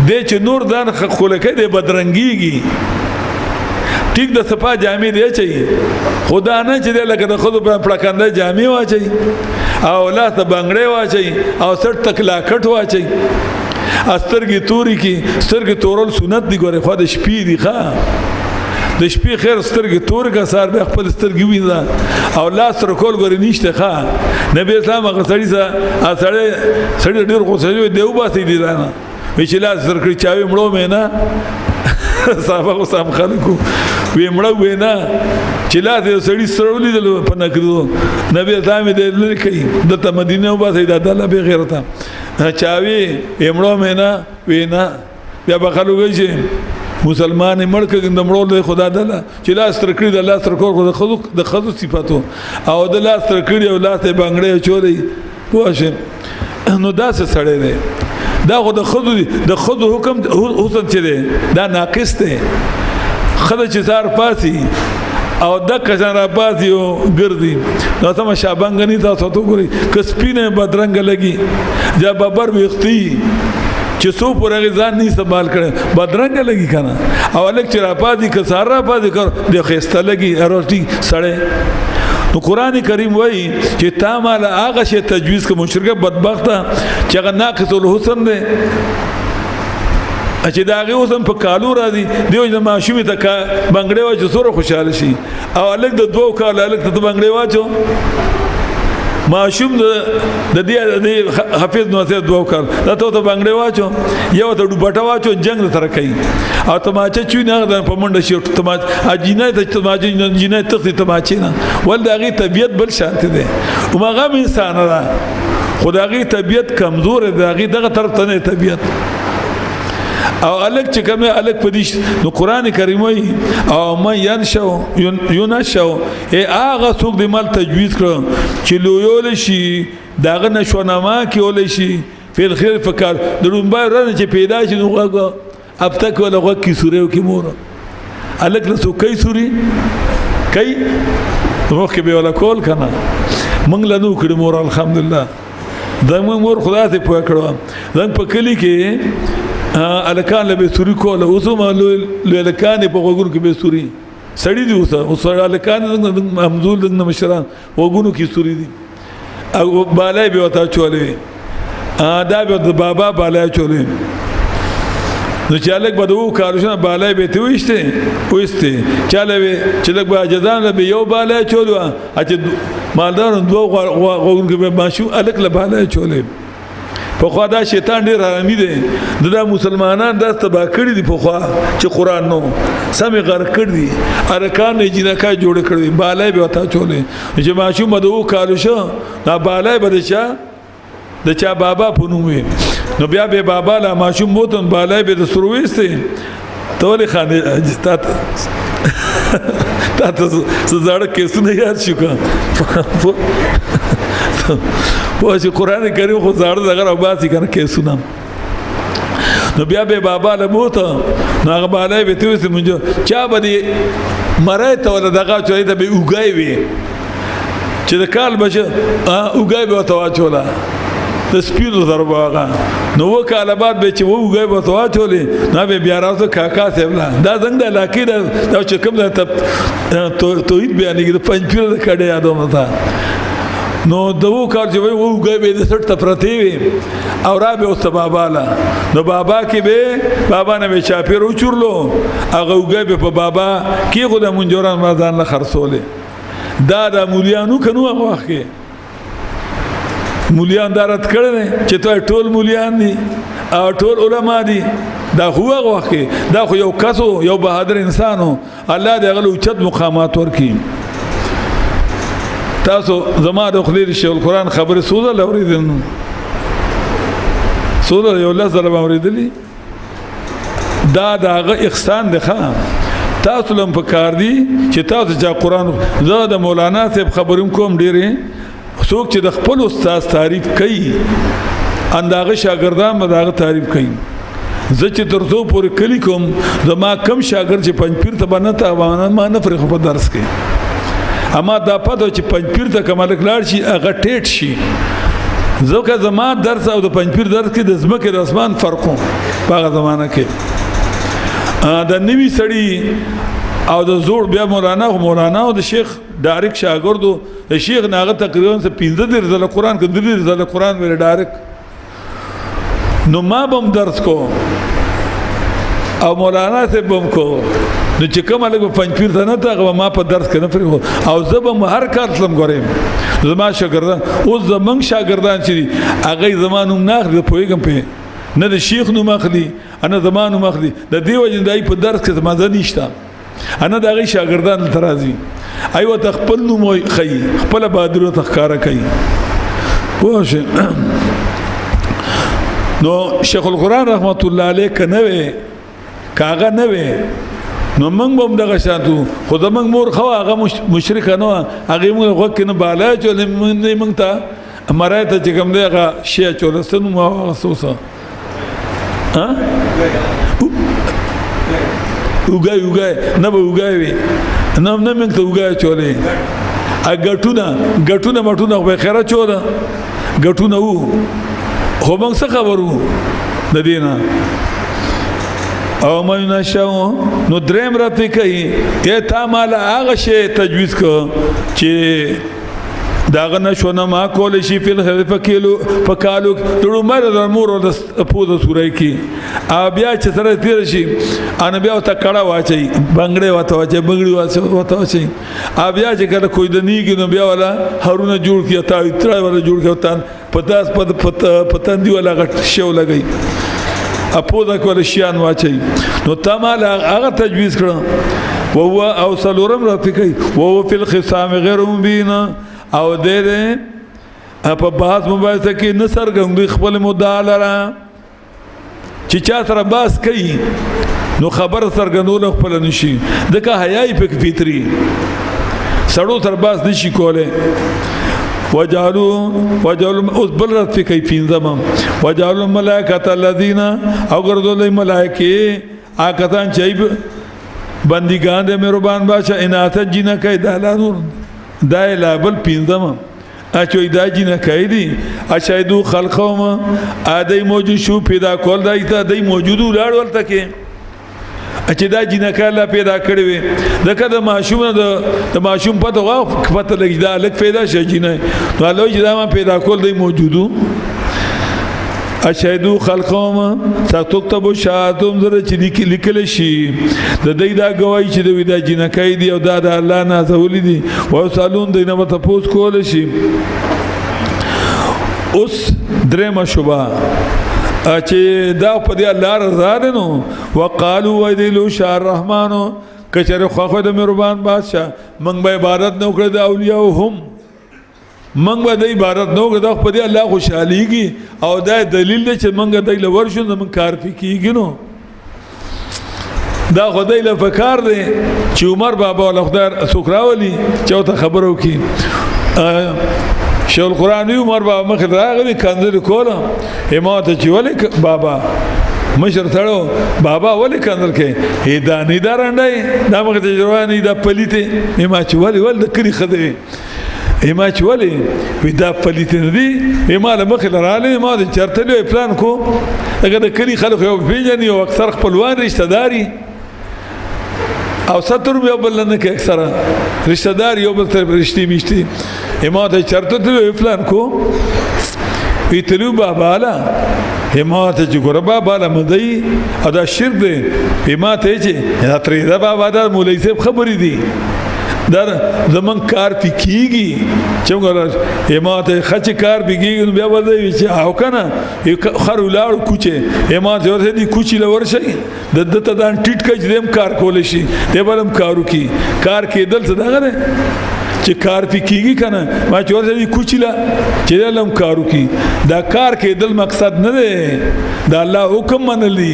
د چې نور دان خلکه دی بدرنګيږي ټیک د صفا جامې دی چي خدا نه چې لکه د خود په پړکنده جامې واچي او لا ته بنگړې واچي او سر تک لاکټ واچي استرګي توري کی سترګي تورل سنت دی ګوره خو د شپې دی ښا د شپې خیر سترګې تور کا سار به خپل سترګې وینځه او لاس سره کول غوړي نشته ښا نبی اسلام هغه سړی سره ډېر غوسه دی او باسي دي نه وی چې لاس سره کړی چاوي مړو مې نه صاحب سم خلکو وی مړو وې نه چې لاس یې سړی سره ولیدل په نکړو نبی اسلام دې لری کوي د مدینه او باسي د الله به غیرته چاوي مړو مې نه وینا بیا به خلکو چې مسلمان مړ کګ د مړو له خدا دله چې لاس تر کړی د الله تر کور د خزو صفاتو او د لاس تر کړی او لاس ته بنگړې چولې پوښ نو دا څه سړی دی دا خو د خزو حکم حسن چې دی دا ناقص دی خزه چې سار پاسي او د کسان را پاسي او ګرځي نو سم شابنګنی تاسو ته ګوري کسپینه بدرنګ لګي جا ببر وختي چې سو پرغه ځان نه استعمال کړي بدرنګ لګي کنه او الک چې را پادي که سار را پادي کړ د خسته لګي اروټي سړې نو قران کریم وایي چې تا مال هغه شی تجویز کوم مشرک بدبخت چې هغه ناقص الحسن دی چې داغه اوسم په کالو را دي دیو د ماشومې ته بنگړې واچو سره خوشاله شي او الک د دوه کال الک ته بنگړې واچو ماشوم د دې حافظ نو ته دوه کال دا ته بنگړې واچو یو ته ډوبټه واچو جنگ تر کوي او تماچه چونه په منډه شي تماچه اجینه ته تماچه جنینه ته تماچه نه ول دغه طبيعت بل شانت ده او ماغه انسان را خدایي طبيعت کمزور ده دغه طرف ته نه طبيعت او الک چې کومه الک پدیش نو قران کریم وایي او ما ينشو ينشو هغه څوک د مال تجویز کړ چې لویول شي داغه نشونما کېول شي په خیر فکر درومبای رانه چې پیدا شي نو هغه اب تک ولا وګ کی سوره کې مور الک نو کوي سوري کوي روح کې به ولا کول کنه منګ له نو کړ مور الحمدلله دغه مور خدای ته پوه کړو زنګ په کلی کې الکان له سوري کوله اوسه الکان په وګونو کې به سوري سړی دی اوسه الکان محمدول د مشران وګونو کې سوري دي او بالای به وتا چولې دا به د بابا بالای چولې نو چالک به دوه کارونه بالای به ته وسته چاله چې لګ به اجازه به یو بالای چولو اته مالدار دوه وګونو کې به ماشو الک له بالای چولې په خوا دا شیطان ډیر حرامي دی د مسلمانان دا تبا کړی دی په خوا چې قران نو سمې غر کړی دی ارکان یې جنکا جوړ کړی بالای به وتا چولې چې ماشو مدو کالو شو دا بالای به د چا بابا پونوي نو بیا به بابا لا ماشو موتن بالای به د سرويسته تولې خانه تا زړه کې سونه یاد شو په چې قران کریم خو زړه دغه او باسي کنه کې سنم نو بیا به بابا له موت نو هغه بالای به توسه مونږ چا باندې مړای ته ولا دغه چوي ته به وګای وي چې د کال بچ وګای به توا چولا د سپیلو درباغه نو وکاله بعد به چې وګای به توا چولې نو به بیا راځو کاکا سیبلا دا څنګه د علاقې دا چې کوم د توحید بیانې د پنځپیر د کډه یادو متا نو دو کار چې وګای به د سټ ته پرتی وي او را به اوس بابا لا نو بابا کې به بابا نه به چاپیر وچورلو هغه وګای به په بابا کې خو د منجوران مازان له خرصولې دا د مولیانو کنو هغه وخت کې مولیان دارت کړه چې ته ټول مولیان دي او ټول علما دي دا هو وخت دا خو یو کسو یو بهادر انسانو الله دې غلو چت مقامات ورکي تاسو زما د خلیل شیخ القرآن خبر سوزه لوریدل سوزه یو لزر باوریدلی دا داغه احسان دی ښا تاسو لم پکار دی چې تاسو چې قرآن زه د مولانا صاحب خبرم کوم ډیره څوک چې د خپل استاد تعریف کوي انداغه شاګردان مداغه تعریف کوي زه چې ترڅو پورې کلی کوم زما کم شاګرد چې پنځپیر ته باندې ته ما نه فرق په درس کې اما دا پته چې پنځپیر ته کمالک لاړ شي هغه ټیټ شي ځکه زما درس او د پنځپیر درس کې د ځمکې د اسمان فرقو په هغه زمانه کې د نوی سړی او د زوړ بیا مولانا او د شیخ ډایرک شاګردو د شیخ ناغه تقریبا 15 ځله قرآن کې 3 ځله قرآن ویل ډایرک نو ما بم درس کو او مولانا ته بم کو نو چې کومه لګو پنځپیر ته نه تا ما په درس کې نه پرې او زبم هر کار تلم غورم زما شاګردان او زمنګ شاګردان چې هغه زمانو نه اخلي پويګم په نه د شیخ نو مخلي انا زمانو مخلي د دیو جن دای په درس کې مزه نشته انا دغه شاګردان ترازی ایو تخپل نو مو خي خپل بادرو تخکارا کوي پوه نو شیخ القرآن رحمت الله علیه کنه کاغه نه وې نو موږ هم دغه شانتو خو زموږ مور خو هغه مشرک نه هغه موږ وخت نه بالا چولې موږ ته مرای ته چې کوم دی هغه شی چولستنو ما وسوسه ها وګای نه به وګای وي نه موږ ته وګای چولې غټونه مټونه به خیره چوله غټونه وو خو موږ څه خبرو د دینه او مې نشاو نو دریم راته کوي ته تا مال هغه شی تجویز کو چې داغه نشونه ما کول شي فل فکالو تړو مر د مور د پود سورای کی ا بیا چې سره تیر شي ان بیا ته کړه واچي بنگړې وته واچي بنگړې وته واچي ا بیا چې کله کوئی د نیګ نو بیا ولا هرونه جوړ کیتا تر ولا جوړ کیتا پتاس پتن دی ولا غټ شو لګي اپو دا کول شیان واچي نو تمال هغه تجویز کړه وهو او سلورم راته کوي وهو فی الخصام غیر مبین او دې په بحث مباحثه کې نصر غوندي خپل مدعا لره چې چا سره باس کوي نو خبر سرګنول خپل نشي دغه حیاي په فطری سړو تر باس نشي کوله وجعلوا اوس بل رات في كيفين زمام وجعلوا الملائكه الذين اغرضوا الملائكه اكتان چيب بندگان دے مهربان بادشاہ انات جنا کای دالانور دای لابل پینځم اچوي دا جنا کای دي اشهدو خلقهم ادي موجود شو پیدا کول دای ته دای موجود لاړ ولته کې چې دا جنکه الله پیدا کړی وي دغه د ماشوم د ماشوم پته واو پته لګی دا لک پیدا شي جنې نو الله چې دا ما پیدا کول دی موجودو اشهدو خلقهم ستكتب شهادتهم زره چې لیکل شي د دې دا گواہی چې د ودا جنکه دی او دا د الله نازول دي او سالون دینه مت پوس کول شي اوس درېما شوبه چې دا په دې الله رضا ده نو وقالو ويدلو شهر الرحمن کچره خو د مهربان بادشاہ منګ به عبادت نو کړ د اولیاء هم منګ به د عبادت نو کړ د په دې الله خوشاليږي او دا دلیل دی چې منګ د لور شو من کار پکېږي نو دا خدای له فکر دی چې عمر بابا له خدای سوکراولي چې ته خبرو کی شیخ القرآن عمر بابا مخ راغلی کاندل کوله همات چې ولې بابا مشر تړو بابا ولې کاندل کې دا نه دارنډای دا مخ ته جوړانی دا پلیته ما چې ول د کری خدای ما چې ولې دا پلیته دی ما له مخ رااله ما د چرته له پلان کو هغه د کری خلک یو پیژني او اکثر خپلوان رشتہ داري او ستر بیا بل نه کې اکثر رشتہ دار یو بل تر رشتي میشتي ما ته چرته ته فلان کو ویتلو بابا لا ما ته چې ګور بابا لا مدای ادا شرک دی ما ته چې ترې دا بابا دا مولوی صاحب خبرې دي در زمون کار پی کیږي چې موږ هماته خچ کار پی کیږي بیا ولې چې او کنه خر ولاړ کوچه هماته ورته دي کوچی لور شي د دته دان ټیټ کچ دیم کار کول شي دی بلم کارو کی کار کېدل څه دغه نه چې کار پی کیږي کنه ما چې ورته دي کوچی لا چې لم کارو کی دا کار کېدل مقصد نه دی دا الله حکم منلی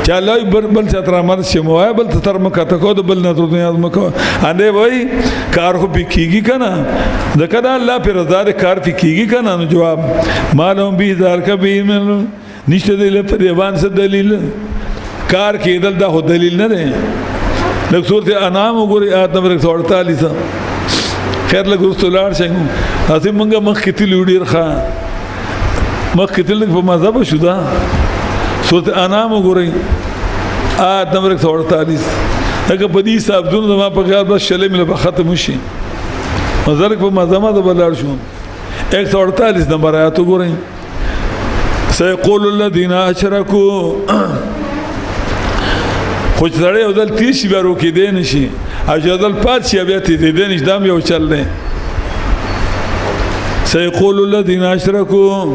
چې الله بل چتر امر شموای بل تر مکته کو بل نظر دنیا مکو انده وای کار خو پی کیږي کنه د کدا الله پر رضا د کار پی کیږي کنه نو جواب معلوم به دار کبي نشته دی له دیوان څه دلیل کار کېدل دا هو دلیل نه دی لکه سورته انعام وګورئ آیت نمبر 148 خیر له ګوستولار څنګه اته مونږه مخ کتل وډیر ښه مخ کتل په مذهب شو دا سورته انعام وګورئ آیت نمبر 148 هغه په دې حساب دونه ما په خیال بس شلې مله ختم شي مزرک په مذهب د بلار شو 148 نمبر آیت وګورئ سيقول الذين اشركوا خو سره یو دل تیش بیا روکې دی نشي او چې دل پات شي بیا تی دی نشي دام یو چل دی سيقول الذين اشركوا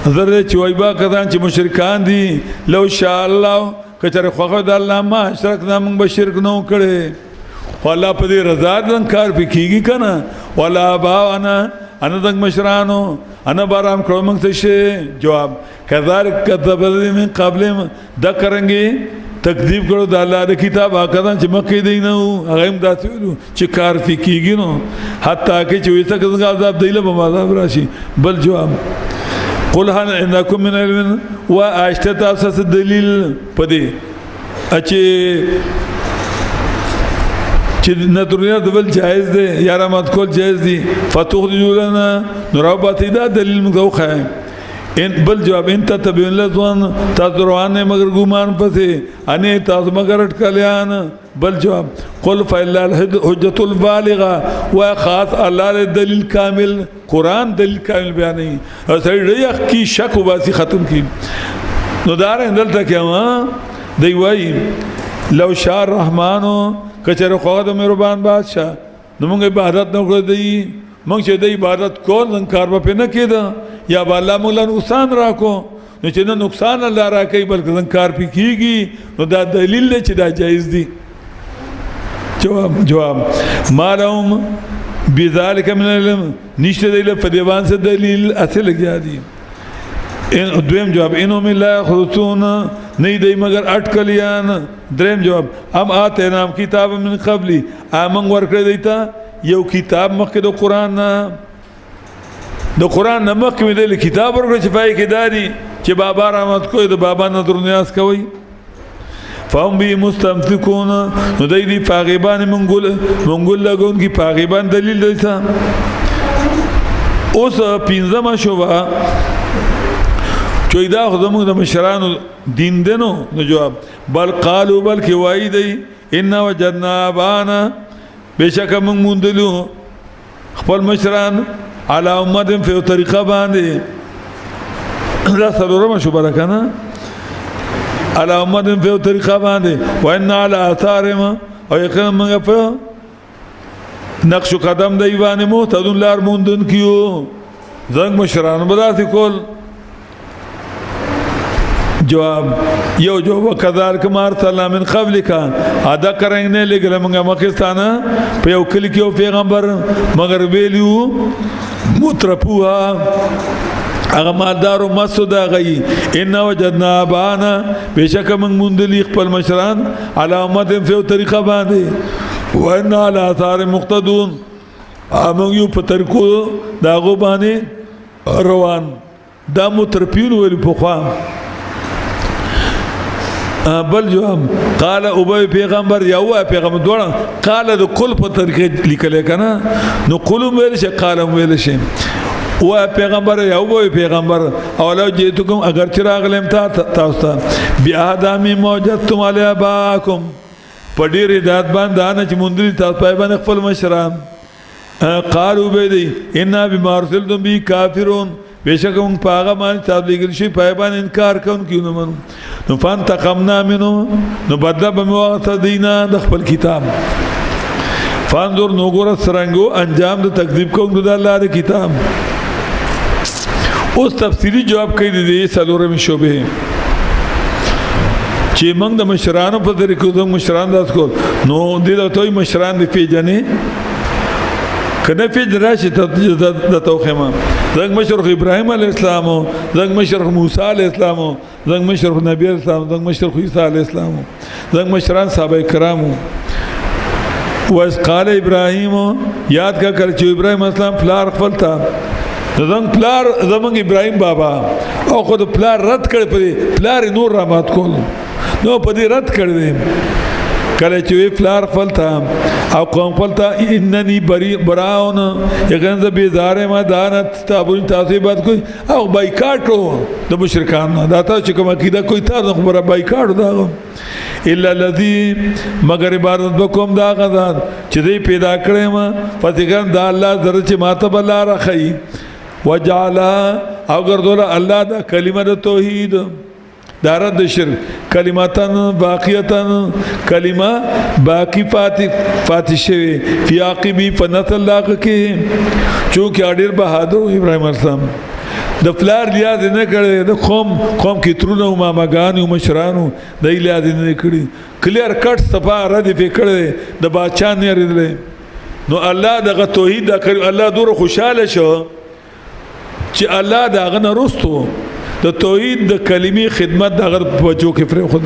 ذره چې وای با کدان چې مشرکان دي لو شاء الله کچره خوغه د الله ما اشرک نام به شرک نو کړي والله په دې رضا دن کار پکېږي کنه ولا با انا دنګ مشرانو انا بارام کړو موږ ته شي جواب کذالک کذب من قبل دا کرانګي تکذیب کړو د الله د کتاب هغه چې مکه دی نو هغه هم داسې ویلو چې کار فکیږي نو حتی کې چې وي څنګه عذاب دیله به عذاب راشي بل جواب قل هل انکم من علم واشتت اساس دلیل پدې چې نظریه د بل جایز دی یا رحمت کول جایز دی فتخرجوا لنا نرابط دا دلیل مغوخه ان بل جواب انت تبين لذوان تذروان مگر ګمان پسې اني تاسو مگر اٹکلیان بل جواب قل فإلا الحجة البالغة وخاص الله دلیل کامل قرآن دلیل کامل بیانې سړی کی شک وباسي ختم کی نو دار اندل تک ما دی وای لو شاء الرحمن کچره خو د مهربان بادشاہ نو موږ عبادت نه کړو دی موږ چې د عبادت کول نن کار په نه کېده یا الله مولا نقصان راکو نو چې نه نقصان الله راکې بلکې نن کار پې کیږي نو دا دلیل دی چې دا جایز دی جواب مالهم بذلك من العلم نشته دی په دیوان څه دلیل اصل لګیا ان دویم جواب انهم لا خرسون نه دی مگر اٹکلیان دریم جواب ام آتے نام کتاب من قبلی امن ورکړی دیتا یو کتاب مخکې د قران نه مخکې دی کتاب ورکړی چې پای کې دادی چې بابا رحمت کوی د بابا نظر نیاز کوي فهم بی مستمسکون نو دی پاغیبان منګول لګون کی پاغیبان دلیل دیتا اوس پینځمه شوبه چوی دا خودمون د مشرانو دین دینو نو جواب بل قالو بلکې وای دی ان وجدنا ابانا بشک من مندلو خپل مشران علی امت فی طریقه باندې دا سلورمه شو برکنه علی امت فی طریقه باندې وان علی اثارهم او یقینا موږ په نقش قدم دی باندې مهتدون لار موندن کیو زنګ مشران بداسي کول جواب یو جواب کذالک ما ارسلنا من قبلک ادا کرنګ نه لګل موږ مکستانه په یو کلی کې پیغمبر مگر ویلیو مترپوها هغه مالدارو مسعود غي ان وجدنا ابانا بشک من مندلی خپل مشران علامت په طریقه باندې وان على اثار مقتدون امو یو په طریقو داغو باندې روان دا مترپین ویل په خوا بل جواب قال ابي پیغمبر یو پیغمبر دوړه قال د کل په طریقې لیکل کنه نو قلم ویل شي قالم ویل شي و پیغمبر یو پیغمبر اولو جیتکم اگر چراغ لم تاسو بیا ادمي موجدتم علی اباکم پډیر دات باندې چې مونږ تاسو په باندې خپل مشران قالو به دی ان بما ارسلتم بی کافرون بشک هم پاغه باندې تاسو لګل شي په باندې انکار کوونکو نو فانتقمنا منهم نو بدل به موږ دینا د خپل کتاب فانظر نو ګوره څرنګه انجام د تکذیب کوونکو د الله د کتاب. اوس تفصیلی جواب کوي د دې څلورمې شوبې چې موږ د مشرانو په طریقو د مشران داس کول نو دې د توي مشران دی پیژنې کنه پیژ راشي ته د توخمه زنګ مشرخ ابراهيم عليه السلام زنګ مشرخ موسی عليه السلام زنګ مشرخ نبی عليه السلام زنګ مشرخ عيسى عليه السلام زنګ مشران صحابه کرامو. واذ قال ابراهيم یاد کا کر چې ابراهيم اسلام پلار خپلتا زنګ پلار زمنګ ابراهيم بابا او خود پلار رد کړ په پلار نور را مات کول نو په دې رد کړ دې کله چې پلار خپلتا او قوم خپلتا انني براون یګن ز بیزار ما دانت تابو تاسو بات کوي او بایکاټو د مشرکان دا ته چې کوم عقیده کوئی تاسو خبره بایکاټو دا الا الذي مگر عبادت وکوم دا غزاد چې دې پیدا کړې ما فتګان دا الله در چې ماته بل راخی وجعل او ګرځول الله دا کلمه د توحید دارد شرک کلماتن باقیتن کلمه باقی پاتې شوی فی عاقبی فنت الله کې چونکه اډیر بهادر ابراهیم السلام د فلار لیاد نه کړي د قوم کې ترونه او ماماګان او مشرانو د لیاد نه کړي کلیر کټ صفا رد فکړي د بادشاہ نه ردل نو الله دغه توحید د الله دور خوشاله شو چې الله دغه نه رستو د توحید د کلمې خدمت دغه بچو کې پر خود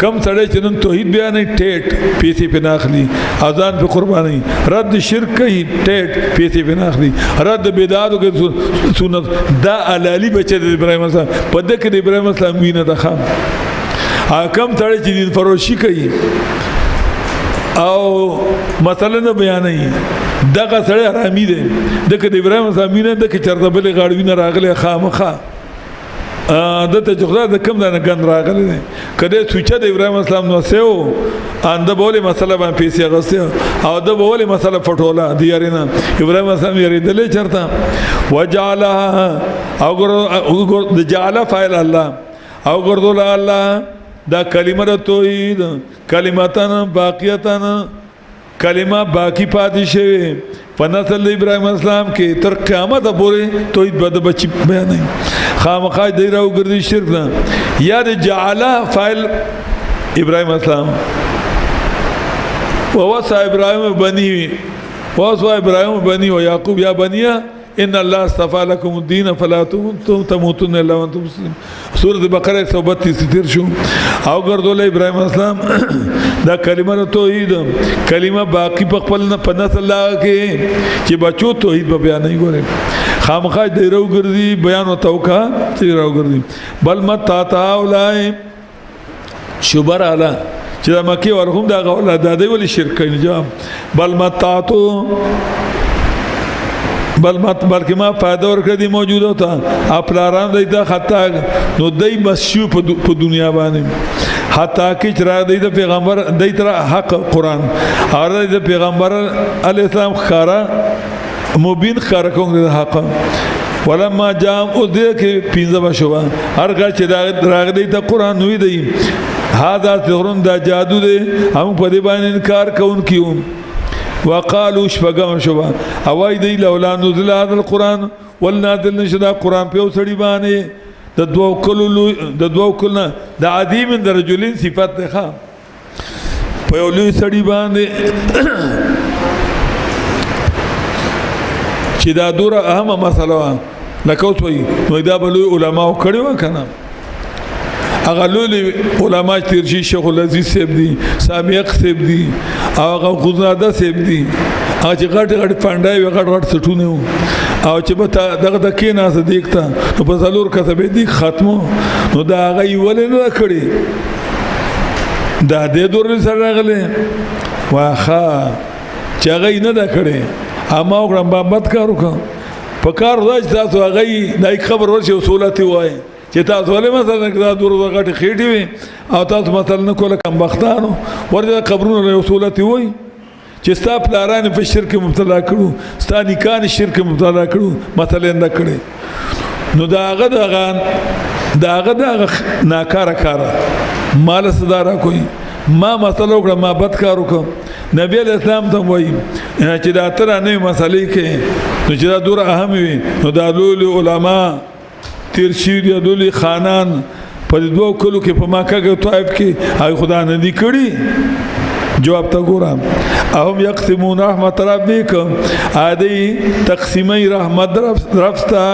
کم سړی چې نن توحید بیانې ټیټ پیسې په ناخلي اذان په قرباني رد شرک کوي ټیټ پیسې په ناخلي رد بدعاتو کې سنت دا علالي بچی د ابراهيم السلام په دغه د ابراهيم السلام وینه ده خام حکم سړی چې دین فروشي کوي او مثلا نه بیانې دغه سړی حرامي دی دغه د ابراهيم السلام نه دغه چرته بل غاړوي نه راغله خامخه دته جوړه د کم نه ګن راغلی دی کله سوچا د ابراهيم السلام نو سیو اند بوله مسله باندې پیسې غسه او د بوله مسله پټولا دی یارینه ابراهيم السلام یری دلې چرته وجعلها او ګور د جعل فاعل الله او ګردول الله دا کلمه د توحید کلمتان باقیتان کلمه باقی پاتې شوی په نسل ابراهيم السلام کې تر قیامت پورې توحید بد بچ بیان نه خامخا دی راو ګرځي شرک نه یاد جعل فاعل ابراهيم السلام ووصى ابراهيم بني ويعقوب يا بني ان الله اصطفى لكم الدين فلا تموتن الا وانتم مسلمون سورۃ بقره 132 تیر شو او ګرځول ابراهيم السلام دا کلمه توحید کلمه باقی په خپل نه پنځه الله کې چې بچو توحید په بیان نه غوړي خامخا دی راو ګرځي بیان او توکا دی راو ګرځي بل متا تعالی شبر اعلی چې مکه ورهم دا غول د دې ول شرک نه جواب بلکې ما فائدہ ورکړه دی موجوده تا خپلاران د خطا نو دای مسشو په دنیا باندې حتی کې چې را دی د پیغمبر د تر حق قران اور د پیغمبر علی السلام خارا مبین خارا کوم د حق ولما جاء او دې کې پینځه بشوا هر کله چې راغلی د قران نوې دی هاذا سحرون دا جادو دی هم په دې باندې انکار کوونکیو وقالو شپغم شوبا اوای دی لولا نزل هذا القران ولنازل نشدا قران په وسړي باندې د دوو کلو د عظیم درجلین صفات ده په یو لوی سړي باندې چې دا دوره اهمه مسله لکه اوس وي نو دا بل علماء کړي وکنه هغه لولي علماء تیر شي شیخ العزیز صاحب دي سامعق صاحب دي هغه غزاده صاحب دي هغه چې غټ پاندای غټ سټونه او چې به دغه د کینا صدیقتا نو په څلور کتابه دي ختمو نو دا هغه ولې نه کړی دا د دور سره راغله واخا چې هغه نه دا کړی اما وګړم بابت کارو په کار راځي تاسو هغه دای خبر ورشي اصولاتي وای چې تاسو ولې مثلا دا دور غټ خېټي وي او تاسو مثلا نه کوله کم بختانو ورته قبرونو له اصولاتي وای چې ستا پلاران په شرک مبتلا کړو ستا نکان شرک مبتلا کړو مثلا نه کړي نو داغه ناکاره کار مال صدارا کوي ما مثلا وکړه ما بد کار وکړم نبی علیہ السلام ته وایي چې دا تر نه مسلې کې نو چې دا دور اهم وي نو دا لول علما تیر شیر یا لول خانان په دوه کلو کې په مکه کې طائف کې هغه خدا نه دی کړی جواب تا ګورم اهم یقسمون رحمت ربک ادي تقسیمي رحمت ربستا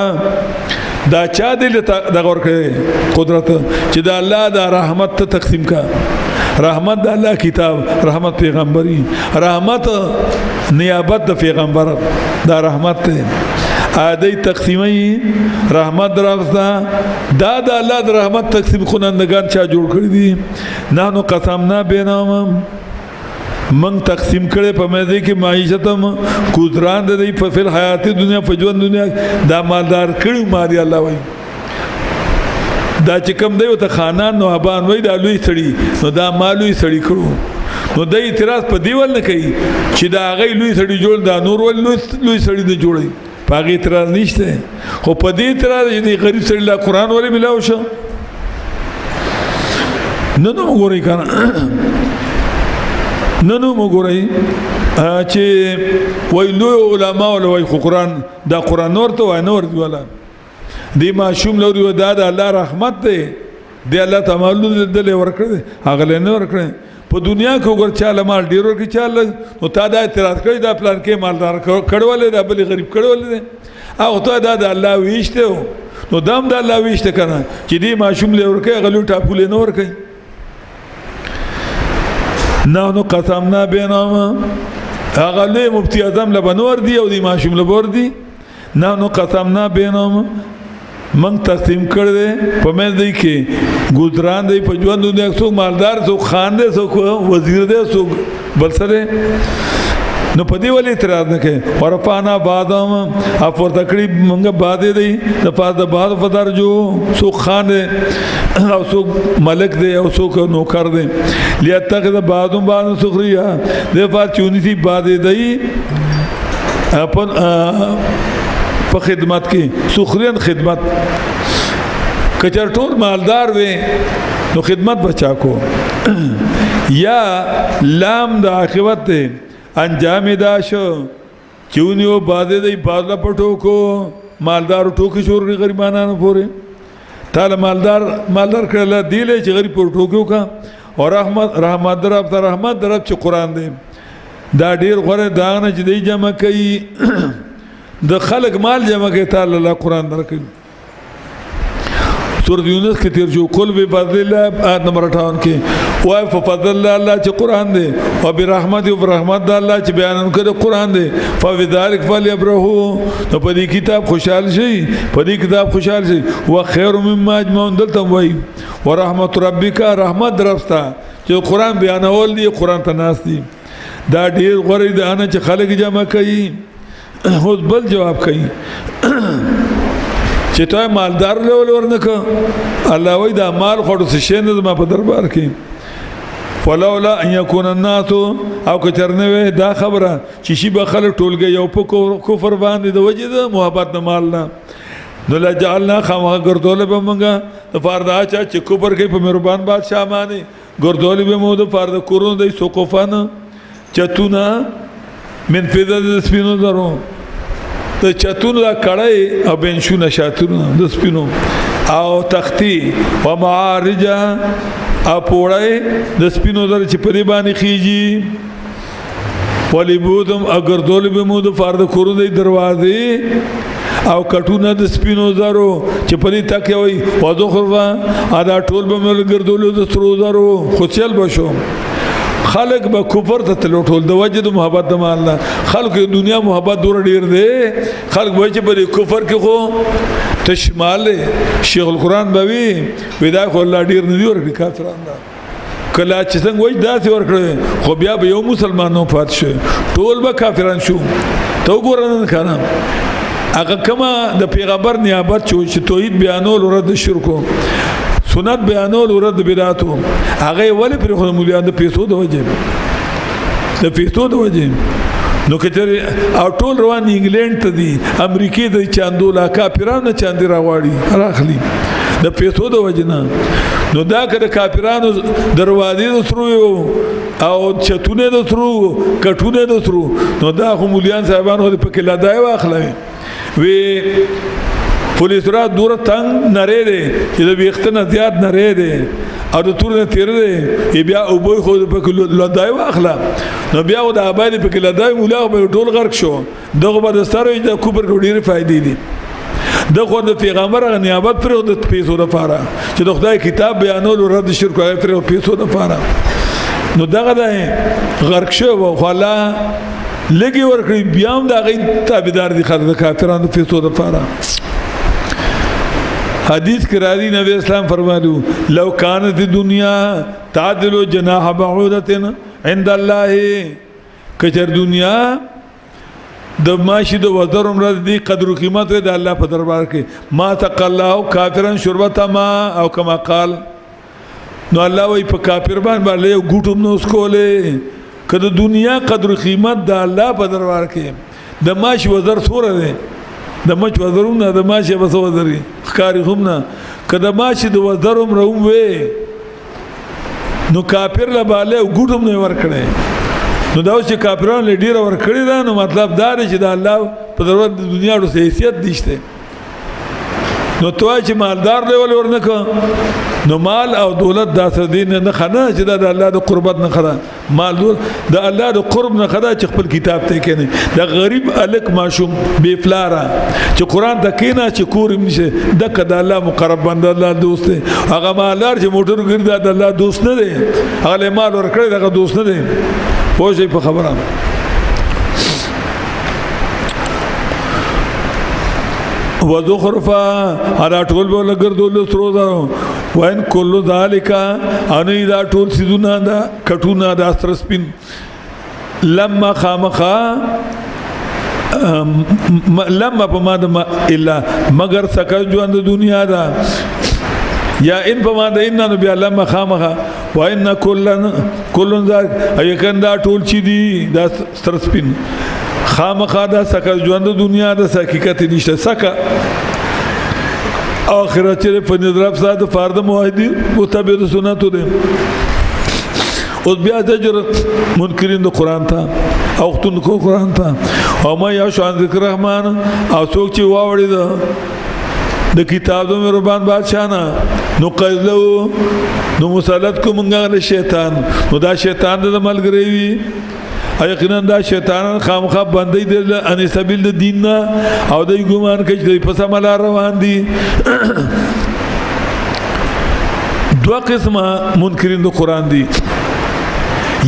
دا چا دل د غور کې قدرت چې دا الله دا رحمت ته تقسیم کا رحمت د الله کتاب رحمت پیغمبري رحمت نیابت د پیغمبر دا رحمت ته ادي تقسیمي رحمت ربستا دا د الله د رحمت تقسیم کنندگان چا جوړ کړی دي نحنو قسمنا بینهم من تقسیم کړي په مزه کې معیشتم گزاران د دې په فل حیات دنیا په ژوند دنیا دا مالدار کړي ماري الله وای دا چې کوم دی ته خانان نو ابان وای دا لوی سړي نو دا مالوي سړي کړو نو د اعتراض په دیول نه کوي چې دا غي لوی سړي جوړ دا نور ول لوی سړي نه جوړي پاګه اعتراض نشته خو په دې اعتراض چې غریب سړي لا قران ولې ملاو شو نو وګورئ کنه ننو مګورئ چې وای لوی علما وای قرآن دا قرآن نور ته وای نور دی ولا دی معصوم لوري ودا د الله رحمت دی دی الله تعالی دل ورکړي هغه له نور کړي په دنیا کې وګور چاله مال ډیرو کې چاله نو تا دا اعتراض کړی دا پلان کې مالدار کړول دا بل غریب کړول او ته دا د الله ویشته نو دام د الله ویشته کنه چې دی معصوم له ورکه غلو ټاپو له نور کوي نحنو قسمنا بینهم هغه له مفتی اعظم لبنور دی او دی معصوم لبور دی نحنو قسمنا بینهم من تقسیم کړل په مې دی کې گزاران دی په ژوند دنیا څو مالدار څو خان دی څو وزیر دی څو بل سره نو په دی ولې اعتراض نه کوي ورفانا بعدهم افور تکړی مونږه بعد دی د پاس د بعد فدار جو څو خان او څو ملک دی او څو نوکر دی لیاتخذ بعضهم بعضا سخریا د پاس چونی سی بعد دی اپن په خدمت کې سخرین خدمت کچر ټول مالدار وي نو خدمت بچا کو یا لام د عاقبت ته انجام دا شو چونیو بازه دی بازلا پټو کو مالدار ټوکی شور غریبانو پورې تعالی مالدار کړل دیله چې غریب پر ټوکیو کا او رحمت درب ته رحمت درب چې قران دی دا ډیر غره دا نه چې دی جمع کوي د خلق مال جمع کوي تعالی الله قران درکوي سورۃ یونس کې تیر جو کل به فضل الله آیت نمبر 58 کې وای په فضل الله چې قران دی او برحمت او برحمت الله چې بیان کړي قران دی فبذلک فلیبرهو نو په دې کتاب خوشحال شي په دې کتاب خوشحال شي او خیر مما اجمعون دلته وای ورحمت ربک رحمت درستا چې قران بیانول دی قران ته ناس دی دا ډیر غوړي د انا چې خلک جمع کوي هو بل جواب کوي چې ته مالدار له ورنکه الله وای دا مال خورو څه شي نه ما په دربار کې ولولا ان يكون الناس او کچرنه دا خبره چې شي به خلک ټولګي یو په کفر باندې د وجه د محبت نه مال نه نو لجعلنا خامخ ګردول به مونږه د فردا چې کفر کې په مهربان بادشاہ باندې ګردول به مو د فردا کورونو د سقوفان چتونه من فضل سپینو درو د چتونو دا کړای او بنشونه شاتونو د سپینو او تختی و معارج او پوړای د سپینو در چې په دی باندې خيږي ولی بودم اگر دول به مو د فرد کورو د دروازې او کټونه د سپینو زرو چې په دی تک وي وادو خروا ادا ټول به مل ګرځول د سترو زرو خوشل بشو خلق به کفر ته تلوټول د وجه د محبت د الله خلق دنیا محبت دور ډیر دی خلق به چې په کفر کې خو تشمال شیخ القرآن بوي ودا خو الله ډیر نه دی ورکړي کافرانو کله چې څنګه وای داسې ورکړي خو بیا به یو مسلمانانو پات شو ټول به کافران شو تو ګورن کنه هغه کما د پیغمبر نیابت چې توحید بیانول رد شرکو سنت بیانول ورته بدعتو هغه ولی پر خو مولیان د پیسو د وجه نو کچره او ټول روان انګلند ته دي امریکای د چاندو لا کافرانو چاندي راوړي راخلي د پیسو د وجه نه نو دا کړه کافرانو دروازې سرو او چتونه د ترو کټونه د ترو نو دا خو مولیان صاحبان خو په کې لدای واخلوي وی پولیس را دور تنگ نری دی چې د ویختنه زیات نری دی او د تور نه تیر دی بیا او بوی خو په کې لدای واخلا نو بیا د آباد په کې لدای مولا په ټول غرق شو دغه به د سره د کوبر ډېر فائدې دي دغه د پیغمبر نیابت پر د پیسو د پاره چې د خدای کتاب بیانول رد شرک او پر پیسو د پاره نو دغه د غرق شو خو الله لګي ورکړي بیا هم د غي تابعدار دي خلک کافرانو پیسو د پاره حدیث کې راځي نبی اسلام فرمایلو لو کانت دنیا تعدل جناح بعوضه عند الله کچر دنیا د ماشي د وزر عمر دي قدر او قیمت د الله په دربار کې ما تقلوا کافرن شربت ما او کما قال نو الله وي په کافر باندې ګوټم نو اسکوله کله دنیا قدر او قیمت د الله په دربار کې د ماشي وزر سوره ده د مچ وزرونه د ماشي بس وزري خاري هم نه کله ماشي د وزروم روم وې نو کافر له باله ګوټم نه ور کړي نو دا چې کافرانو له ډیره ور کړی دا نو مطلب دا دی چې د الله په دروازه د دنیا د حیثیت نشته نو توای چې مالدار دی ول ورنکه نو مال او دولت داسه دین نه خنه چې د الله د قربت نه خره مال د الله د قرب نه خره چې خپل کتاب ته کینی د غریب الک ماشوم بے فلارا چې قران ته کینا چې کورم نشه د کده الله مقرب بند الله دوست هغه مالدار چې موټر ګرځي د الله دوست نه دی هغه مال ور کړی دغه دوست نه دی پوجي په خبره وذخرفا على طول بوله ګرځول سترو دا وین کلو ذالک ان اذا طول سيدنا دا کټونه دا سترسپین لما خامخا لما پماد الا مگر سکه ژوند دنیا دا یا ان پماد ان نو بیا لما خامخا وان کلن ذالک ایکن دا ټول چي دي دا سترسپین خامخا دا سکه ژوند دنیا د حقیقت نشته سکه آخرت چره په نظر افساد فرض موحدی متبع سنت دي او بیا زجر منکرین د قران ته او ختون کو قران ته او ما یا شان ذکر رحمان او څوک چې واوړي د کتاب د ربان بادشاہ نه نو قیلو نو مسلط کو مونږه شیطان نو دا شیطان د ملګری وي یقینا دا شیطان خامخا باندې د ان سبیل د دین او د ګمان کې د پسمل روان دي دوه قسمه منکرین د قران دي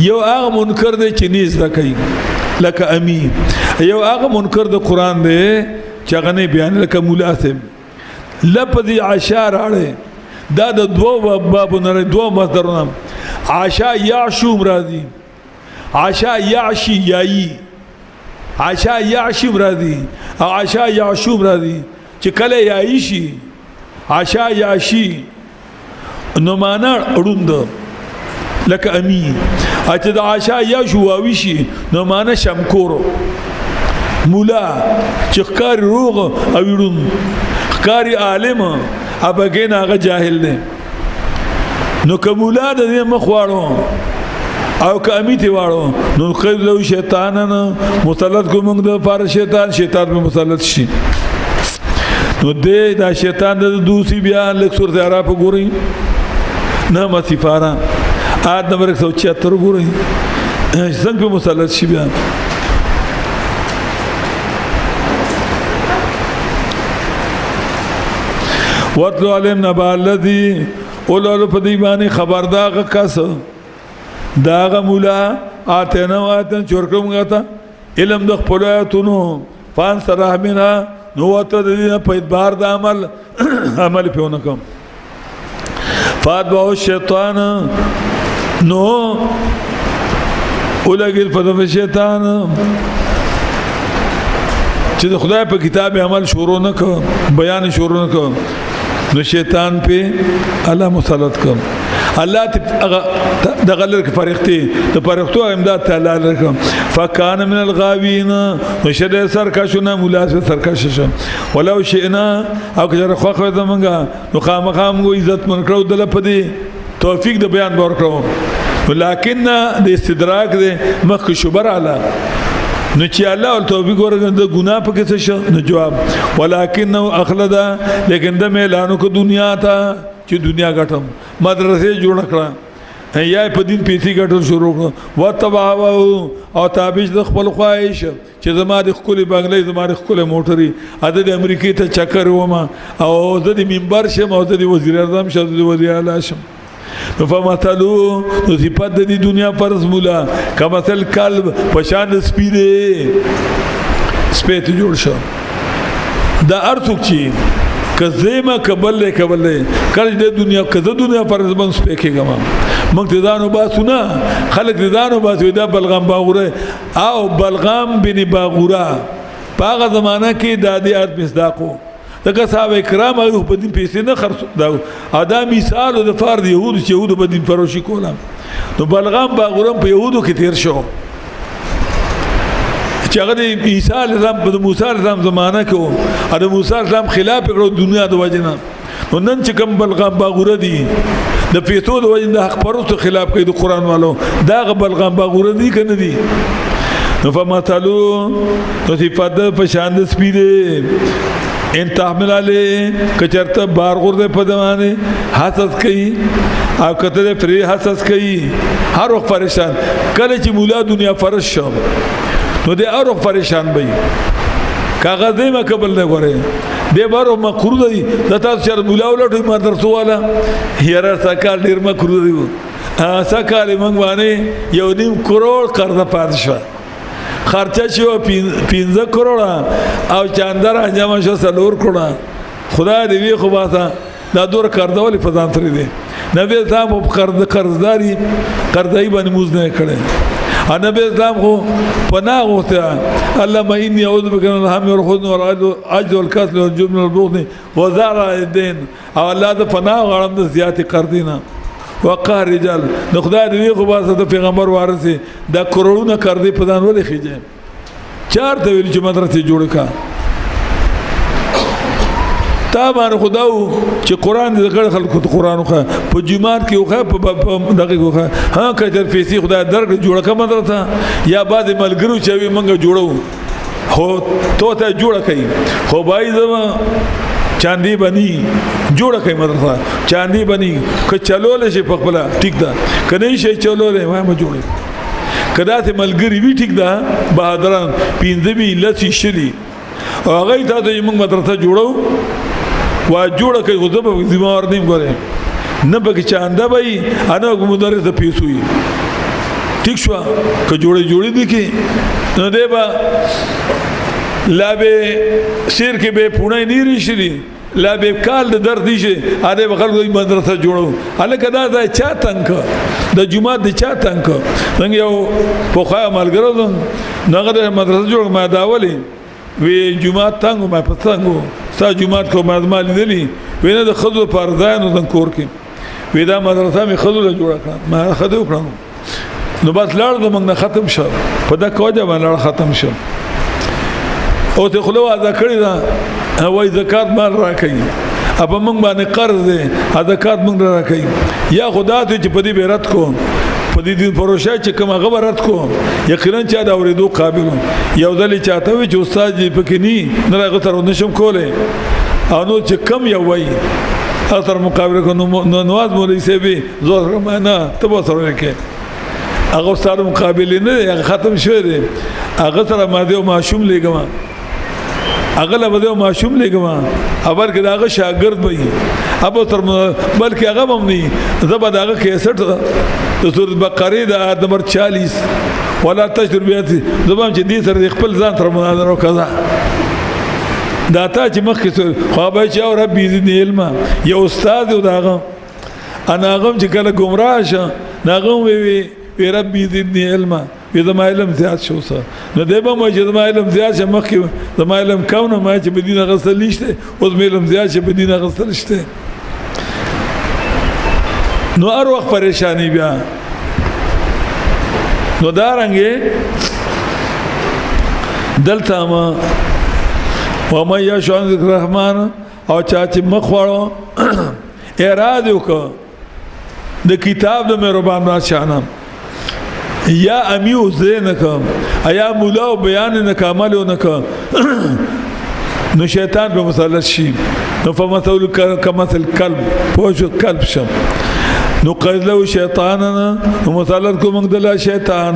یو هغه منکر دی چې نیز دا کوي لکه امی یو هغه منکر د قران دی چې هغه نه بیان لکه ملاسم لفظ عشار اړه دا د دوه باب نه دوه مصدرونه عشا یعشو مرادی عشا یعشی یایی عشا یعشی مرادی او عشا یعشو مرادی چې کله یایی شي عشا یعشی نو معنا اړوند لکه امی اته د عشا یعشو واوی شي نو معنا شمکور مولا چې ښکار روغ او وړون ښکاری عالم ابګین هغه جاهل دی نو کومولا د مخواړو او کامیتی واړو نو خیر له شیطانن مسلط کوم د فار شیطان په مسلط شي نو دې دا شیطان د دوسی بیا لک سورته عرب ګوري نه مصیفارا آد نمبر 176 ګوري څنګه په مسلط شي بیا وَاتْلُ عَلَيْهِمْ نَبَأَ الَّذِي اولو په دی باندې خبردار کس داغه مولا اتنه واتن چورکم غتا علم د خپل آیاتونو فان سره بنا نو وته د په بار د عمل پیونه کوم فاتبع الشیطان نو ولګل په شیطان چې د خدای په کتاب عمل شروع نه کو بیان شروع نه کو نو شیطان په الله مسلط کوم الله دغه لري فرښتې د فرښتو امداد تعالی لري فکان من الغاوین وشد سرکشنا مولا سرکش شو ولو شئنا او کجره خو خو زمونږه نو خامخام عزت من کړو د لپدي توفیق د بیان ورکړو ولكن د استدراک د مخ شبر علا نو چې الله ول توبې ګورګند ګناه پکې څه شو نو جواب ولکنه اخلدا لیکن د اعلان کو دنیا ته چې دنیا غټم مدرسې جوړ کړه یا په دین پیسې غټل شروع کړ وتبعوا او تابع د خپل خواهش چې زما د خپل بنگلې زما د خپل موټري اده د امریکای ته چکر ومه او د منبر شم او د وزیر اعظم شم د وزیر اعلی شم فمثلو نو صفت د دنیا فرض مولا کمثل کلب پشان سپیده سپیت جوړ شو دا ارڅوک چی کزیما کبل کله د دنیا کزه دنیا فرض بن سپیکه ګم موږ دانو باسونه خلق دانو باسو دا بلغم باغوره او بلغم بن باغوره پاغه زمانہ کې دادی ات مصداقو دغه صاحب کرام او په دین پیسې نه خرڅ دا ادا مثال د فرد يهود چې يهود په دین فروشي کولم نو بلغم باغورم په يهودو کې تیر شو چې هغه د عیسی السلام په موسی السلام زمانہ کې او د موسی السلام خلاف کړو دنیا د وجنه نن چې کوم بلغم باغوره دي د پیسو د وجنه د حق پرستو خلاف کوي د قران والو دا بلغم باغوره دي کنه دي نو فمثلو تو صفات په شان د سپیده ان تحمل علی کچرته بار غرده پدوانه حسد کوي او کته فری حسد کوي هر وخت پریشان کله چې مولا دنیا فرض شو نو دې هر وخت پریشان وي کاغذ ما قبل نه غره دې بارو مکرو دی د تاسو سره مولا ولټي ما درسو والا یاره سکال ډیر مکرو دی سکال موږ باندې 1.5 کروڑ قرض پات شو خرچه شو 15 کروڑ او چاندر انجام شو 4 کروڑ خدا دې وی خو باسا دا دور کاردول په ځان ترې دي نبی اسلام په قرضداري قرضای باندې موز نه کړي نبی اسلام خو پناه غوښته الله ما اني اعوذ بك من الهم والحزن والعجز والكسل والجبن والبخل وزارع الدين او الله د پناه غړم د زیاتې قرضینا وقار رجال نو خدای دې خو باسه د پیغمبر وارثي دا کروڑونه قرضې په ځان ولې خېجه چار ته ویل چې مدرسې جوړ کا تا باندې خداو چې قران دې غړ خلکو ته قران خو په جمعات کې خو په دغه خو ها کجر پیسې خدای درګ جوړ کا مدرسه یا بعد ملګرو چې وي منګه جوړو هو تو ته جوړ کړي خو بای زما چاندی بنی جوړ کړي مدرسه چاندی بنی که چلول شي په خپل ټیک ده کني شي چلول ما جوړ کدا ته ملګری وی ټیک ده بهادران پینځه وی لسی شلی هغه ته د موږ مدرسه جوړو وا جوړ کړي خو زما ذمہوار نیم غره نه بګی چاندا بای انا مدرس د پیسوي ټیک شو که جوړې دي کې نو دی با لا به سیر کې به پونه نه ریشي لا به کال د درد شي اده بخل مدرسه جوړو الکه دا چا تنک د جمعه د چا تنک څنګه یو په خا ملګرو دغه مدرسه جوړ ما داولي وی جمعه تنګ ما پتنګو سا جمعه کو ما مال دي وینه د خذو پردانو د کور کې وی دا مدرسه می خذو له جوړه کړه ما خذو کړم نو بس لړ د موږ ختم شو په دا کوجه باندې ختم شو او ته خلو ادا کړی دا وای زکات مال راکړي اب موږ باندې قرض دی زکات موږ راکړي یا خدا ته چې په دې بیرت کو په دې پروژه چې کوم غبرت کو یقینا چې دا اوریدو قابل یو ځل چاته وي چې استاد دې پکې نه راغ تر نشم کوله او نو چې کم یو وای اثر مقابله کو نو نواز مولوی سیبي زور رمانه تبو سره کې هغه استاد مقابله نه ختم شوی دی هغه سره ما دیو معشوم لګم هغه له دیو معشوم لګم خبر کې داغه شاګرد وي ابو تر بلکې هغه هم نه زبر داغه 61 د سورۃ بقره د آیت نمبر 40 ولا تشرب بیاتی زبام چې دې سره خپل ځان تر مناظره وکړه دا تا چې مخکې خو به چې او رب دې علم یو استاد داغه انا غم چې کله گمراه شه ناغم وی رب دې علم وی زما علم زیات شو سره نو دې به مو چې زما علم زیات شه مخکې زما علم کم نه ما چې بدینه غسل نشته اوس مې علم زیات شه بدینه غسل نشته نو هر وخت پریشانی بیا نو دارنګه دلته ما وما یشان ذکر الرحمن او چا چې مخ وړو اراده وکړه د کتاب د مهربان بادشاہ نام یا امیو زینکم ایا مولا بیان نک عمل نک نو شیطان به مسلط شي نو فمثل کمثل کلب پوش کلب شم نو قیلو شیطاننا نو مسلط کو موږ د شیطان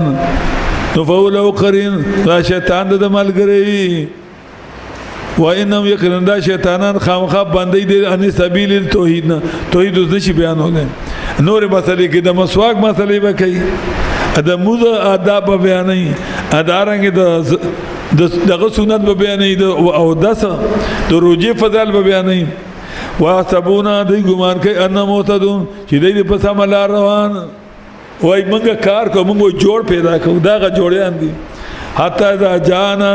نو فولو قرین دا شیطان د ملګری و انهم یقینا دا شیطانان خامخا باندې دي ان سبیل التوحید توحید د شي بیانول نور مسلې کې د مسواک مسلې به کوي د موذ آداب بیانې ادارنګ دغه سنت به بیانې او د روزي فضل به بیانې واسبونا دی ګمان کوي ان موتدون چې دی په سم لار روان وای موږ کار کوو موږ جوړ پیدا کوو دا جوړیان دي حتی دا جانا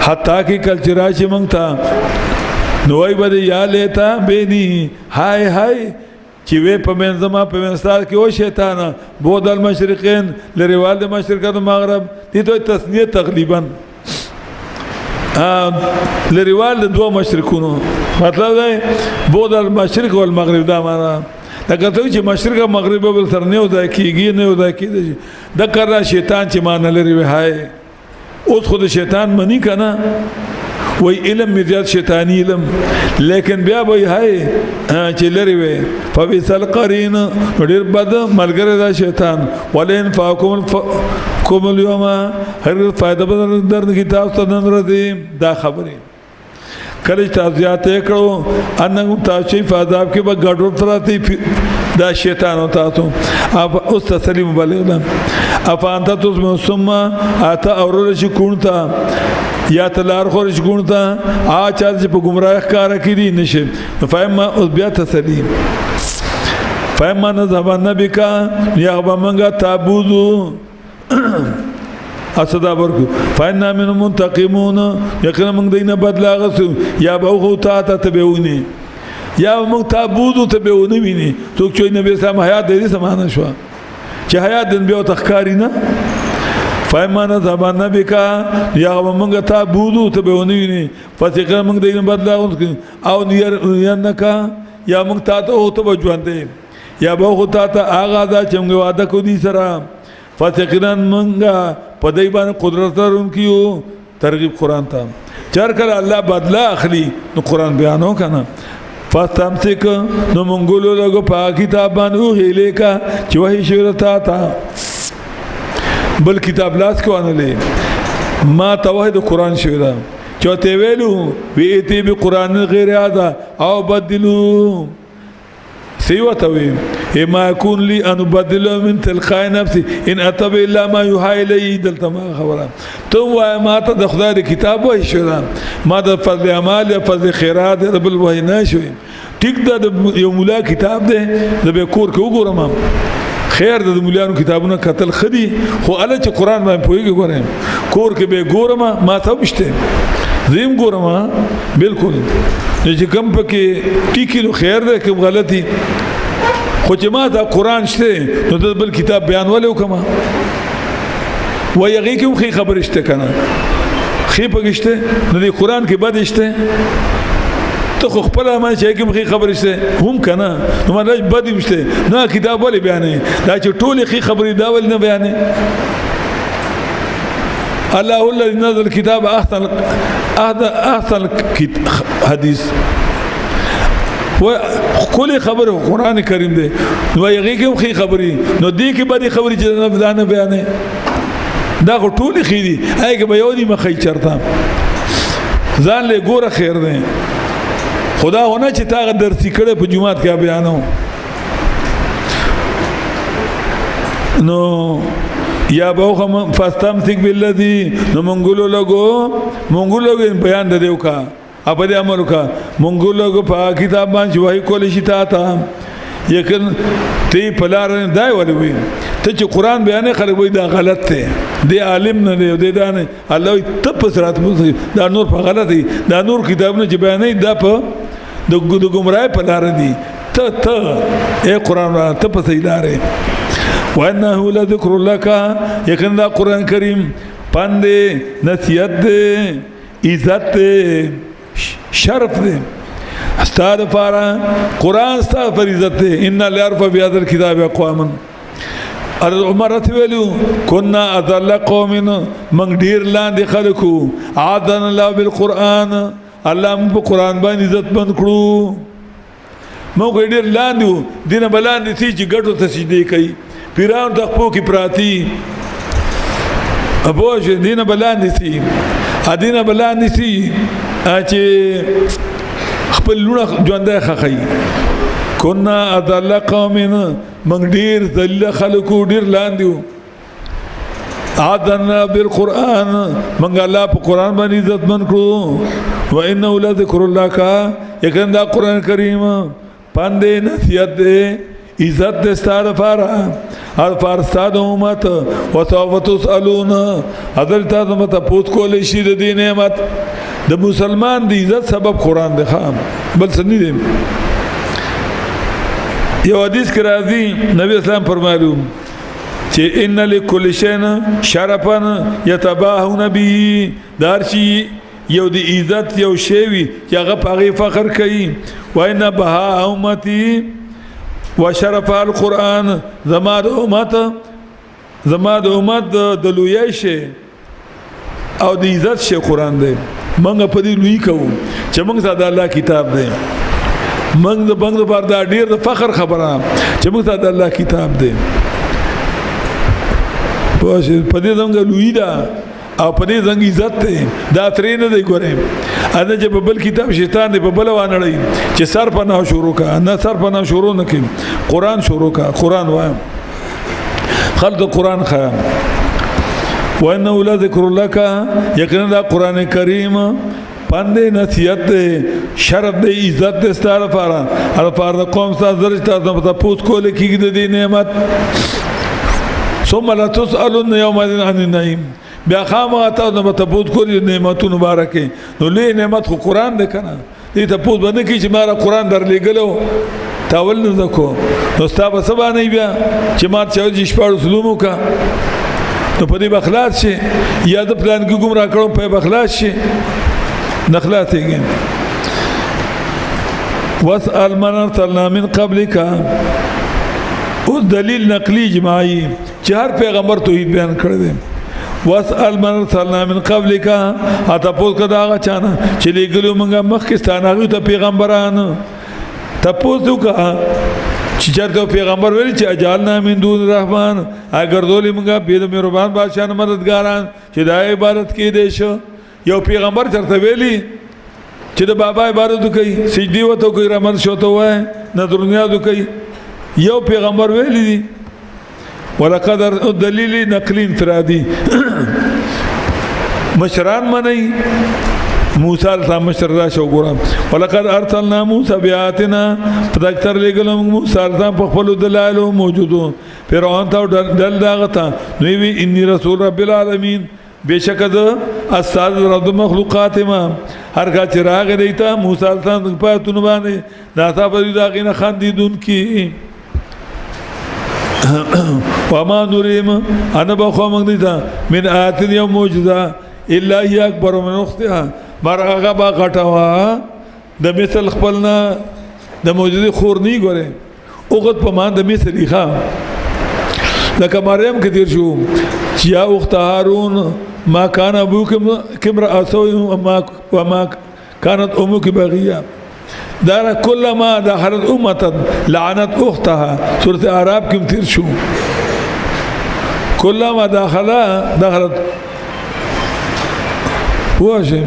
حتی کی کلچرا چې موږ ته نوای بده یا لیتا بینی هاي هاي چې وې په منځما په منستار کې او شیطان بود المشرقین لریوال د مشرق او مغرب دي دوی تسنیه تقریبا لریوال د دوه مشرقونو مطلب دی بود المشرق او المغرب دا معنا لکه ته چې مشرق او مغرب بل سره نه ودا کیږي نه ودا کیږي د کړه شیطان چې مان لري وای هاي اوس خود شیطان منی کنه وای علم می زیاد شیطانی علم لیکن بیا وای هاي چې لري وي فبسل قرین ډیر بد ملګری دا شیطان ولین فاکم کوم اليوم هر فائدہ بدل در کتاب ته نظر دی دا خبره کله تاسو کړو ان تاسو په عذاب کې به ګډوډ تراتی دا شیطان او تاسو اب اوس تسلیم بلغنا افانت تاسو ثم اتا اورل شي کونتا یا تلار خورش کونتا ا چا چې په گمراه کار کړي نشه فهم اوس بیا تسلیم فهم نذهبن بك یا بمنګه تعبدو اسدا ورکو فإنا من منتقمون یقینا موږ دینه بدلا غسو یا به خو تا تبعونی یا موږ تعبدو تبعونی ویني تو چې نبی سم حیات دې سمانه شو چې حیات دې بیا تخکاری نه فایمانه زبان نبی کا یا موږ تعبدو تبعونی ویني فسقه موږ دینه بدلا او نیر نکا یا موږ تا ته تو ژوندې یا به خو تا هغه دا چې موږ وعده کو دي سره فتقرن منگا پدای باندې قدرت لرونکیو ترغیب قران ته چر کله الله بدلا اخلي نو قران بیانو کنه فاستمسک نو منګولو لګو په کتاب باندې هیله کا چې وਹੀ شورتا تا بل کتاب لاس کو انله ما توحید قران شورا چوته ویلو وی تی به قران غیر هذا او بدلو سیوتوی ما يكون لي ان ابدل من تلقاء نفسي ان اتبع الا ما يوحى الي دلته ما خبره تو ما ته د خدای د کتاب وای شو ما د فضل اعمال یا فضل خیرات رب الوحی نه شو ټیک د یو مولا کتاب ده د به کور کې وګورم خیر د مولیانو کتابونه قتل خدي خو اله چې قران باندې پويږي ګورم کور کې به ګورم ما ته بشته زم ګورم بالکل چې کوم پکې ټیکلو خیر ده کوم غلطي خو چې ما دا قران شته نو د بل کتاب بیان ولې وکما و یغی کوم خي خبر شته کنه خي پګشته نو د قران کې بد شته ته خو خپل ما چې کوم خي خبر شته هم کنه نو ما بد شته نو کتاب ولې بیانې دا چې ټول خي خبري دا ولې نه بیانې الله الذي نزل الكتاب احسن حديث وكل خبر قرآن کریم دی نو یغی کوم خي خبري نو دی کې بدی خبري چې نه بدانه بیانې دا ټول خي دي هغه به یو دی مخې چرته ځان له ګوره خیر دی خدا هونه چې تا درسي کړه په جمعات کې بیانو نو یا بوخم فاستمسک بالذی نو منګولو لګو بیان د دیو کا اپا دې امر کا منګولو په کتاب باندې وای کول شي تا یقین تی پلار نه دای ولوي ته چې قران بیان خلک وای دا غلط دی دی عالم نه دی دانه الله ته پسرات دا نور په غلط دی دا نور کتابونه چې بیانې دا په د ګمړای په لار دی ته اے قران ته په سیداره وانه لذکر لك یقین دا قران کریم پاندې نصیحت دې عزت دې شرف دې استاد پارا قرآن استاد پر عزت دے ان لیعرف بیادر کتاب اقواما عمرت ویلو کنا اضل قوم من ډیر لاندې خلکو عادن الله بالقرآن الله موږ قرآن باندې عزت بند کړو موږ ډیر لاندې دینه بلاندې چې ګټو ته سجدي کوي پیران د خپل کې پراتی ابوج دینه بلاندې سي ادینه بلاندې سي چې خپل لونه ژوندې خخي کنا اضل قوم من ډیر ذل خلکو ډیر لاندې عادنا بالقرآن من الله په قرآن باندې عزت من کړو و انه لذکر الله کا یقین دا قرآن کریم پاندې نصیحت دې عزت دې ستاره فارا هر فارستاد امت و سوف تسالون حضرت اعظم ته پوت کولې شي د دې نعمت د مسلمان د عزت سبب قرآن دی خام بل څه نه دی یو حدیث کې راځي نبی اسلام فرمایلو چې ان لكل شيء شرفا يتباهون به دارشي یو د عزت یو شی وي چې هغه په فخر کوي وان بها امتي وشرف القرآن زما د امت د لوی شي او د عزت شي قرآن دی موږ په دې لوی کوو چې موږ ته د الله کتاب دی موږ د بنګ د بار دا ډیر د فخر خبره چې موږ ته د الله کتاب دی په دې زموږ لوی دا او په دې زموږ عزت دی دا ترې نه دی ګورې اته چې په بل کتاب شیطان دی په بل وانړی چې سر په نه شروع کا نه سر په نه شروع نه کوي قرآن شروع کا قرآن وایم خلق قرآن خیا وانه لذکر لک یقینا دا قرآن کریم پاندې نصیحت دې شرف دې عزت دې ستاره پارا هر پار د قوم سره درجه ته پوت کول کېږي د دې نعمت ثم لا تسالون يومئذ عن النعيم بیا خامہ ته نو ته پوت کول نعمتونو مبارکه نو لې نعمت خو قرآن دې کنه دې ته پوت باندې کې چې مارا قرآن در لګلو تاول نه دکو نو ستاسو سبا نه بیا چې ما چې شپږ سلومو کا نو په دې بخلاص شي یا د پلان کې ګمرا کړو په بخلاص شي نخلاتي واسأل من ارسلنا من قبلك او دلیل نقلی جماعی چې هر پیغمبر توحید بیان کړی دی واسأل من ارسلنا من قبلك اته پوس کدا هغه چانه چې لګلو موږ مخکستان هغه ته پیغمبرانو تاسو کا چې چرته پیغمبر ویل چې اجالنا من دون الرحمن اگر دولی موږ به مهربان بادشاہ مددګاران چې د عبادت کې دي شو یو پیغمبر چرته ویلی چې د بابا عبادت کوي سجدي وته کوي رحمت شوته وای نظر نیاز کوي یو پیغمبر ویلی دي ولقد دلیل نقلی انفرادی مشران منی موسی علیہ مشر را شو ګورم ولقد ارسلنا موسی بیاتنا فذكر لګلم موسی علیہ په خپل دلایل موجودو فرعون ته دل داغتا نو وی انی رسول رب العالمین بیشک د استاد رب مخلوقات ما هر کا چراغ دیتا موسی علیہ په تون باندې داتا په داغینه خندیدون کی وما نريم انا بخو موږ دیتا من آیات یوم معجزه الا هي اکبر من اختها مرغه با غټوا د مثل خپلنا د معجزه خور نه ګوره اوغت په مان د مثلی ښا لکه مریم کې تیر شو چې یا اخت هارون ما كان ابوك كامرأ سوء وما كانت امك بغيا دار كلما دخلت امه لعنت اختها سوره اعراف کې تیر شو كلما دخلت واجه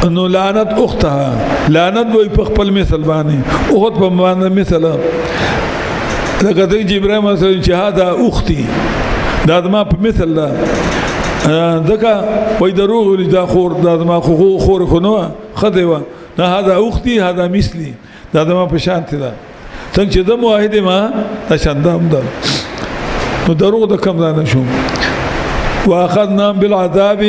انه لعنت اختها لعنت وي په خپل مثل باندې اوخت په باندې مثل لکه د ابراهيم مثلا چې هذا اختي دا ما په مثل دا ځکه وای دروغ ولدا خور دا ما خور خنو خدیوه نه هذا اختي هذا مثلي دا ما په شان ده څنګه چې د موحد ما شاندام ده نو دروغ د کم نه شو واخذنا بالعذاب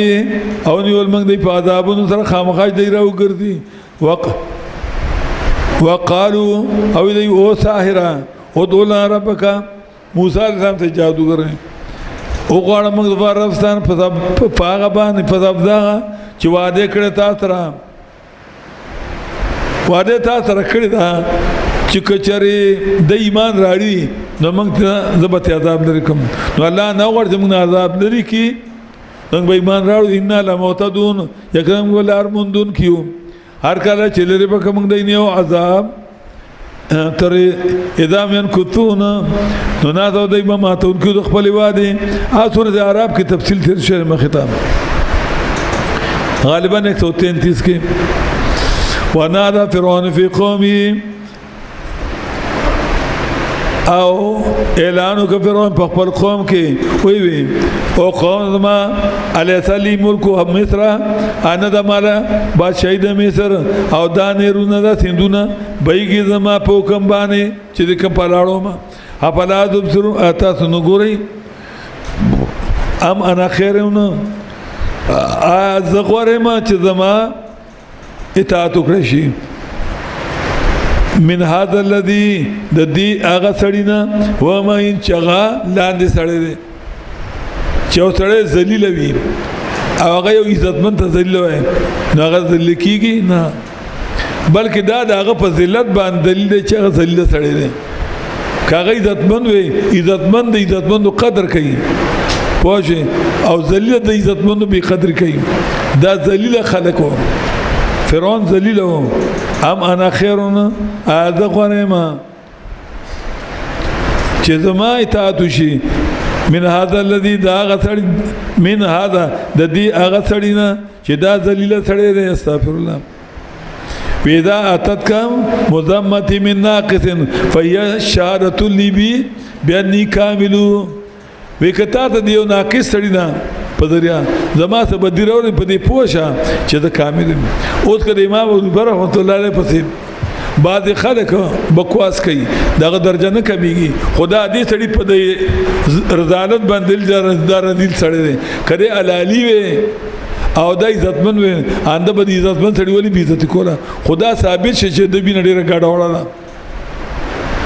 او نیول موږ دی په عذابونو سره خامخاج دی راو ګرځي وقالوا او دی او ساحره او دولا ربک موسی علیہ السلام ته جادوګر او غواړم موږ د افغانستان په پاغه باندې په ځبدا چې وعده کړی تاسو را وعده تا سره کړی دا چې کچره د ایمان راړي نو موږ ته زبط عذاب لري کوم نو الله نو ورته موږ عذاب لري کی موږ به ایمان راړو ان لا موتدون یکرم ولار مندون کیو هر کله چې لري به کوم د نیو عذاب تر اذا من كنتون نو نه دا د امام ته کو خپل واده سورۃ اعراف کی تفصیل تر شعر مخطاب غالبا 133 کې ونادى فرعون في قومه او اعلانو که فرعون په خپل قوم کې وی او قوم ما الیس لی ملک مصر انا د مالا بادشاہی د مصر او دا نهرونه د سندونه بیګي زما په کوم باندې چې د کوم پلاړو ما افلا تبصرون تاسو نو ګورئ ام انا خیرونه از غورما چې زما اطاعت وکړي شي من هذا الذي د دې هغه سړینا و ما ان چغا لاندې سړی دی چې سړی ذلیل وي او هغه یو عزتمن ته ذلیل وي نو هغه ذلیل کیږي نه بلکې دا هغه په ذلت باندې دلیل دی چې هغه ذلیل سړی دی کاغه عزتمن وي عزتمن د عزتمن قدر کوي پوه او ذلیل د عزتمن به قدر کوي دا ذلیل خلکو فرعون ذلیل و ام انا خیرون آده غنیما چه زما اطاعت شي من هذا الذي دا غسړ من هذا د دې هغه سړینا چې دا ذلیل سړی دی استغفر الله پیدا اتت کم مذمت من ناقص فهي شهادة لي بأني كامل وکتا ته دیو ناقص سړینا پدریا زما سره بدیرور په دې پوښه چې دا کامل اوس کله امام ابو بکر رحمت الله علیه پسې بعض خلک بکواس کوي دغه درجه نه کمیږي خدا دې سړی په دې رضالت باندې دل دل سړی دی کله علالی وي او د عزتمن وي انده به عزتمن سړی ولې بي عزت کوله خدا ثابت شي چې د بین ډیره گاډه وړه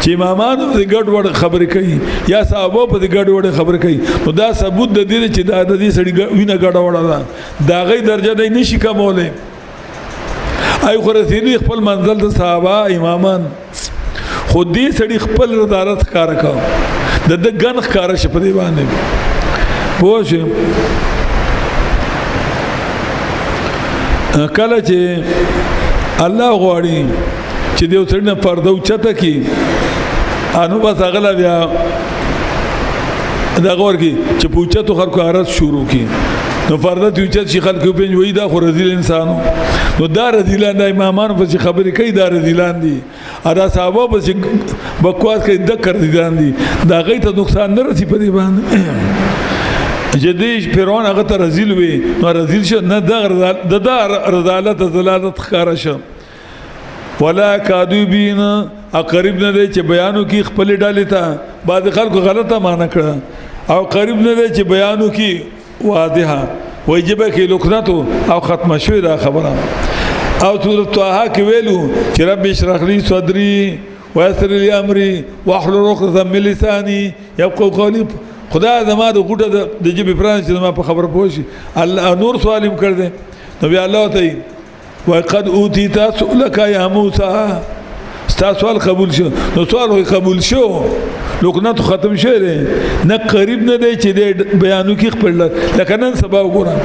چې امامانو د ګډ وډ خبرې کوي یا صحابه په ګډ وډ خبرې کوي نو دا ثبوت د دې چې دا د دې سړي وینه ګډ وډ ده دا غي درجه نه نشي کوموله ay خو رسېدي خپل منزل د صحابه امامان خو دې سړي خپل رضالت کار کاو د ګن کار شپ دی باندې پوه کله چې الله غواړي چې دیو سړي نه پرده اوچته کی انو بس اغلا بیا دا غور کی چې پوچته خلکو عرض شروع کی نو پرده اوچت شي خلکو په وی دا خو رذیل انسانو نو دا رذیلان د امامان په خبرې کوي دا رذیلان دي ادا صحابه په بکواس کوي د کړ دي دا غي ته نقصان نه رسي په دې باندې جديش فرعون هغه ته رذیل وي نو رذیل شو نه د رضالت زلالت خارشه ولا کادو بین قریب نه دی چې بیانو کې خپل ډالې ته بعد خلکو غلطه معنی کړه او قریب نه دی چې بیانو کې واضحه وجبه کې لکنتو او ختم شوی دا خبره او سورۃ طه کې ویلو چې رب اشرح لي صدري ويسر لي امري واحلل عقدة من لساني يفقهوا قولي خدا زما د غوټه د جبه پران چې ما په خبر پوښي الله نور سوالم کړ دې نبی الله ته وقد اوتیت سؤلک یا موسی ستا سوال قبول شو نو سوال قبول شو لکنت ختم شوه نه قریب نه دی چې بیانو کې خپل لکه نن سبا وګورم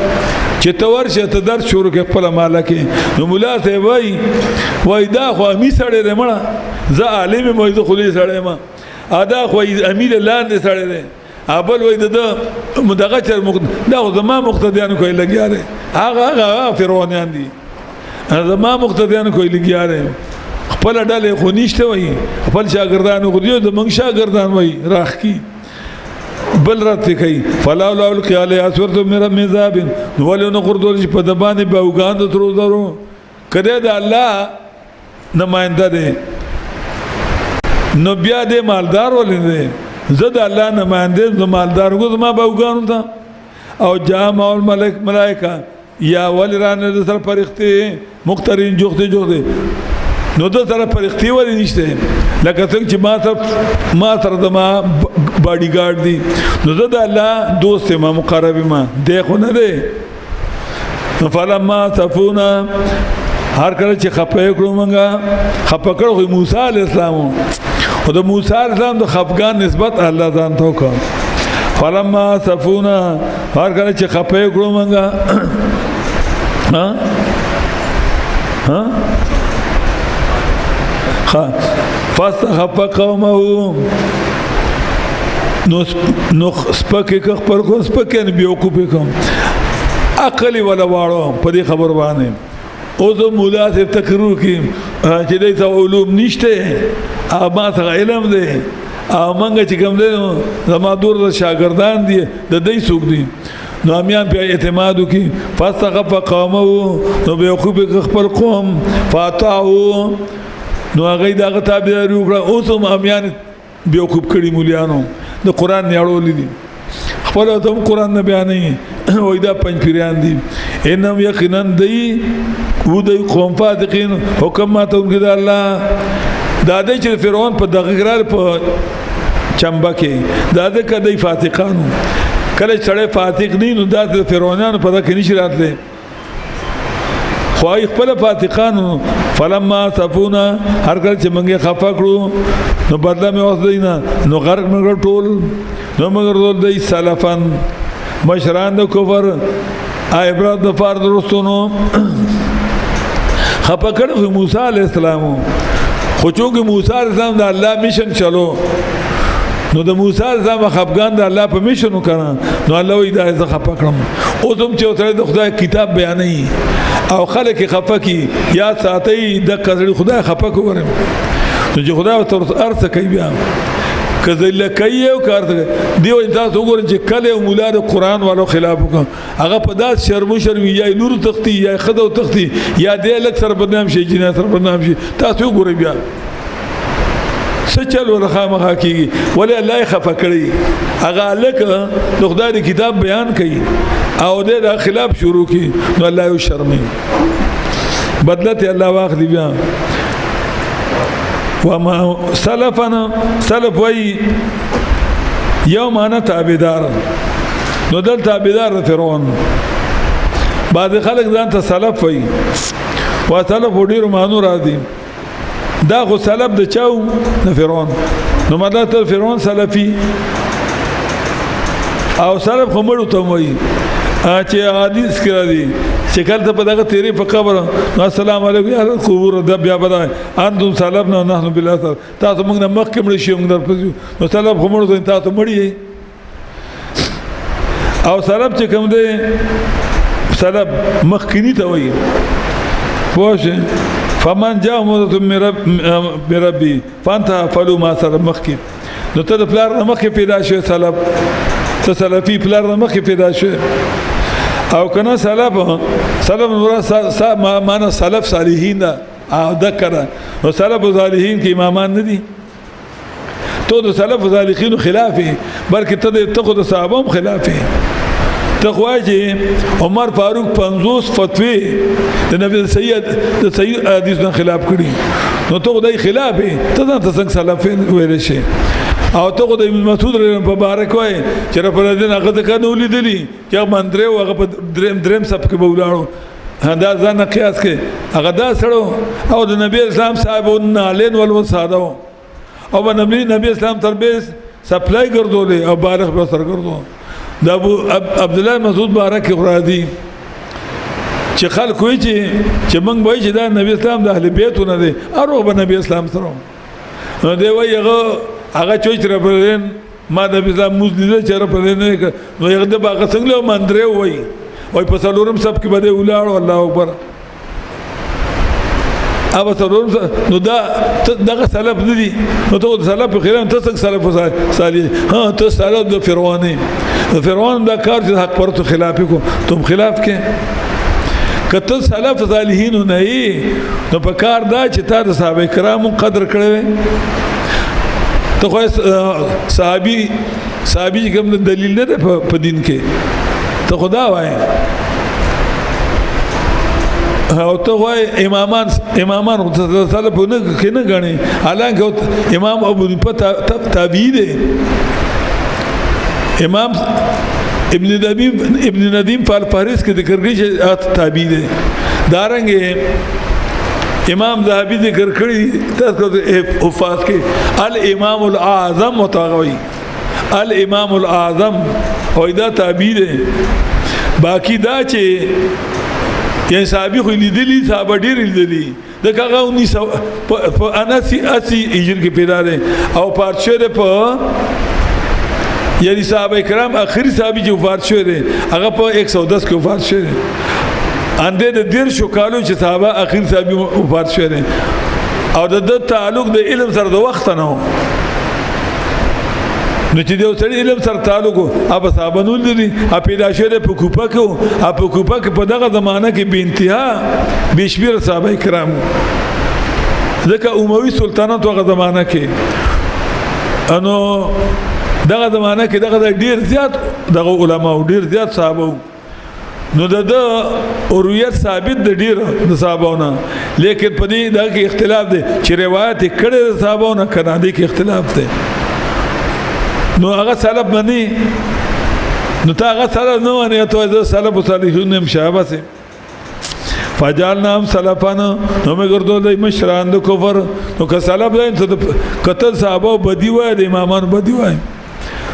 چې تور شه ته درس شروع کې خپل مالکه نو مولا ته وای دا خو می سړی رمړه زه عالم مې زه خولي سړی ما ادا خو امیر لاندې سړی دی ابل وای د مدغه چر دا زما مقتدیان کوي لګیاره هغه فرعونیان دي زما مقتدیان کوي لګیاره خپل ډلې خو نشته وای خپل شاګردانو خو دې د منګ شاګردان وای راخ کی بل رات کوي فلا لو القيال اسورت مر مذاب ولو نقردول په دبانې باوګان درو درو کده د الله نمائنده دي نو بیا دې مالدار ولې زه د الله نمائنده د مالدار کو ما باوګان ته او جامع الملائکه یا ولرانه د سر فرښتې مقترین جوخته نو د سره فرښتې ولې نشته لکه څنګه چې ما تر د ما باډي ګارد دي نو زه د الله دوست ما مقرب ما دی خو نه دی فلما صفونا هر کله چې خپه کړو مونږه خپه کړو موسی علیہ السلام او د موسی علیہ السلام د خفګان نسبت الله ځان ته وکړ فلما صفونا هر کله چې خپه کړو مونږه فاستخف قومه نو سپکې که خپل کو سپکې نه بیوقوفې کوم عقل ولا واړو په دې خبر باندې او زه مولا صاحب تقریر کوم چې دې ته علوم نشته ما څنګه علم دی منګه چې کوم دی زما دور د شاګردان دي د دې څوک دي نو امیان په اعتماد وکي فاستخف قومه نو بیوقوفې خپل قوم فاتعو نو هغه دغه تابعداري وکړه اوس هم امیان بیوقوف کړي مولیانو د قران نه اړولې دي خپل ته قران نه بیانې وای دا پنځ پیران دي انم یقینا دی و د قوم فاتقین حکم ماته د الله دا د چې فرعون په دغه ګرال په چمبا کې دا د کدی فاتقانو کله چړې فاتق نه نو دا د فرعونانو په دغه کې نشي راتله خوای خپل فاتقانو فلما صفونا هر کله چې منګه خفا کړو نو بدلا مې اوس دینا نو غرق مې ټول نو مگر دای سلفن مشران د کفر عبرت د فرد رستونو خفا کړو موسی علیہ السلام خو چې موسی علیہ السلام د الله میشن چلو نو د موسی علیہ السلام خفغان د الله په میشن وکړه نو الله وی دا زه خفا کړم او تم چې تر د خدای کتاب بیانې او خلک خفا کی یا ساتي د کړي خدای خفا کوم نو چې خدای تر ارث کوي بیا کذل کوي او کار دیو تاسو وګورئ چې کله مولا د قران والو خلاف وکړه هغه په داس شرم یا نور تختی یا خدو تختی یا د لک سر بدنام شي جنات سر بدنام شي تاسو وګورئ بیا سچل ولا خامخا کیږي ولا الله خفا کړی هغه لک د خدای د کتاب بیان کوي او د خلاف شروع کی نو الله یو شرمي بدلته الله واخلي بیا وما سلفنا سلف وی یوم انا تابعدار نو دل تابعدار فرعون بعد خلق ځان ته سلف وی و سلف ډیر مانو را دي دا خو سلف د چاو د فرعون نو مدته فرعون سلفي او سلف خمړو ته وی چې حدیث کړی دي چې کله ته په دغه تیری په قبر السلام علیکم یا قبور د بیا بدای انتم سلفنا نحن بالله تاسو موږ نه مخکې مړ شو موږ درپسې نو سلف خمړو ته تاسو مړی او سلف چې کوم دی سلف مخکینی ته وایي پوه فمن جاء موعظة من ربي فانتهى فلو ما سر مخکې نو ته د پلار مخکې پیدا شوی سلف ته سلفي پلار مخکې پیدا شوی او کنا سلف نور معنا سلف صالحین او ذکر او سلف صالحین کې امامان نه دي تو د سلف صالحین خلاف بلکې ته د صحابه خلاف تخواجه عمر فاروق 50 فتوی د نبی سید حدیث نه خلاف کړي نو ته د خلاف ته څنګه سلفین ویل شي او ته د ابن مسعود مبارک وای چې په دې هغه د کنه ولیدلی چې مندره هغه په دریم سب کې بولاړو دا ځان قیاس کې هغه دا سره او د نبی اسلام صاحبون علین ول وساده او نبی اسلام تربیت سپلای ګرځولې او بالغ به سر ګرځو دا ابو عبد الله مسعود مبارک قرادی چې خلک وایي چې موږ وایي چې دا نبی اسلام د اهل بیتونه دي او به نبی اسلام سره نو دی وایي هغه چوي تر پرین ما د اسلام مزلیده چر پرین نو یو د باغ څنګه مندره وای په څلورم سب کې بده ولاړ الله اکبر ابا څلورم نو دا دغه سلف دي نو ته سلف خیران ته څنګه سلف صالح ها ته سلف د فرعون دا کار چې حق پرته خلاف کو تم خلاف کې کته سلف صالحین نه نو په کار دا چې تا د صحابه کرامو قدر کړو ته خو صحابي کوم دلیل نه په دین کې ته خدا وای او ته وای امامان سلف نه کنه غني حالانکه امام ابو حنیفه تابعی دی امام ابن ندیم فال فارس کې ذکر کوي چې تابعی دی دارنګ امام ذهبی ذکر کړی تاسو حفاظ کې الامام الاعظم متغوی الامام الاعظم او دا تعبیر باقی دا چې یعنی صحابي خو لیدلی صحابه ډیر لیدلی د کاغه 1980 هجری کې پیدا دي او پارچره په یعنی صحابه کرام اخري صحابي چې وفات شوی دي هغه په 110 کې وفات شوی دي انده د دیر شو کالو چې صحابه اخر صحابي وفات شوی دي او د تعلق د علم سره د وخت نه نو چې د سړي علم سره تعلق او صحابه نو دي پیدا شوی په کوپا کې په دغه زمانہ کې به انتها بشمیر صحابه کرام ځکه اموي سلطنت هغه زمانہ کې انو دغه زمانہ کې دغه ډیر زیات دغه علما او ډیر زیات صحابه نو د اوریت ثابت د ډیر د صحابهونه لیکن په دې دا کې اختلاف دی چې روایت کړه د صحابهونه کنه دې کې اختلاف دی نو هغه سلف باندې نو تا هغه سلف نو نه ته د سلف صالحون مشابه سي فجعلنا هم سلفنا نو موږ ګرځول د مشران د کفر نو که سلف د قتل صحابه بدی وای د امامان بدی وای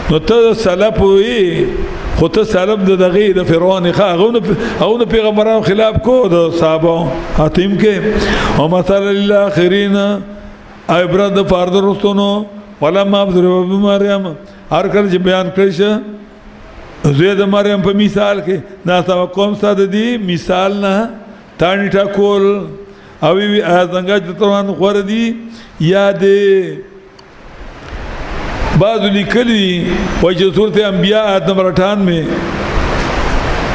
نو ته سلف وي خو ته سلف د دغه د فرعون هغه پیغمبرانو خلاف کو د صحابه حاتم کې او مثال للآخرین عبرت د فرد رسونو ولما ضرب مریم هر کله چې بیان کړی شه زید مریم په مثال کې دا تا کوم ساده دی مثال نه تانی ټاکول او وی ازنګ د تروان خور دی یادې بعض لیکلی وجه صورت انبیاء آیت نمبر 98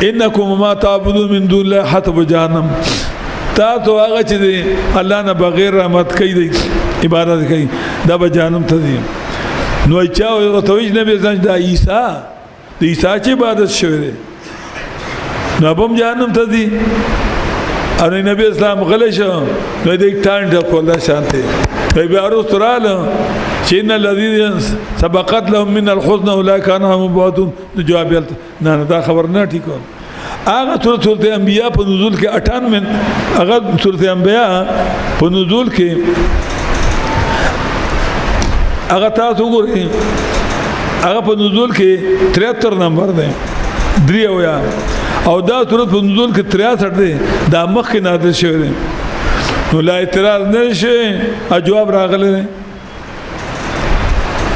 انکم ما تعبدون من دون الله حسب جهنم تا تو هغه چې الله نه بغیر رحمت کوي دی عبادت کوي دا به جهنم ته دی نو چا او توج نبی ځان د عیسی چې عبادت شوی دی نو به جهنم ته دی ان نبی اسلام غلی شو نو دې ټانډ کوله شانته بیا ورستراله چې ان الذين سبقت لهم من الحسن اولئك عنهم مبعدون جواب نه دا خبر نه ټیکو هغه سورۃ الانبیاء په نزول کې 98 هغه سورۃ الانبیاء په نزول کې هغه تاسو ګورئ هغه په نزول کې 73 نمبر دی دریویا او دا سورۃ په نزول کې 63 دی دا مخ کې نازل شوی دی نو لا اعتراض نشي جواب راغلی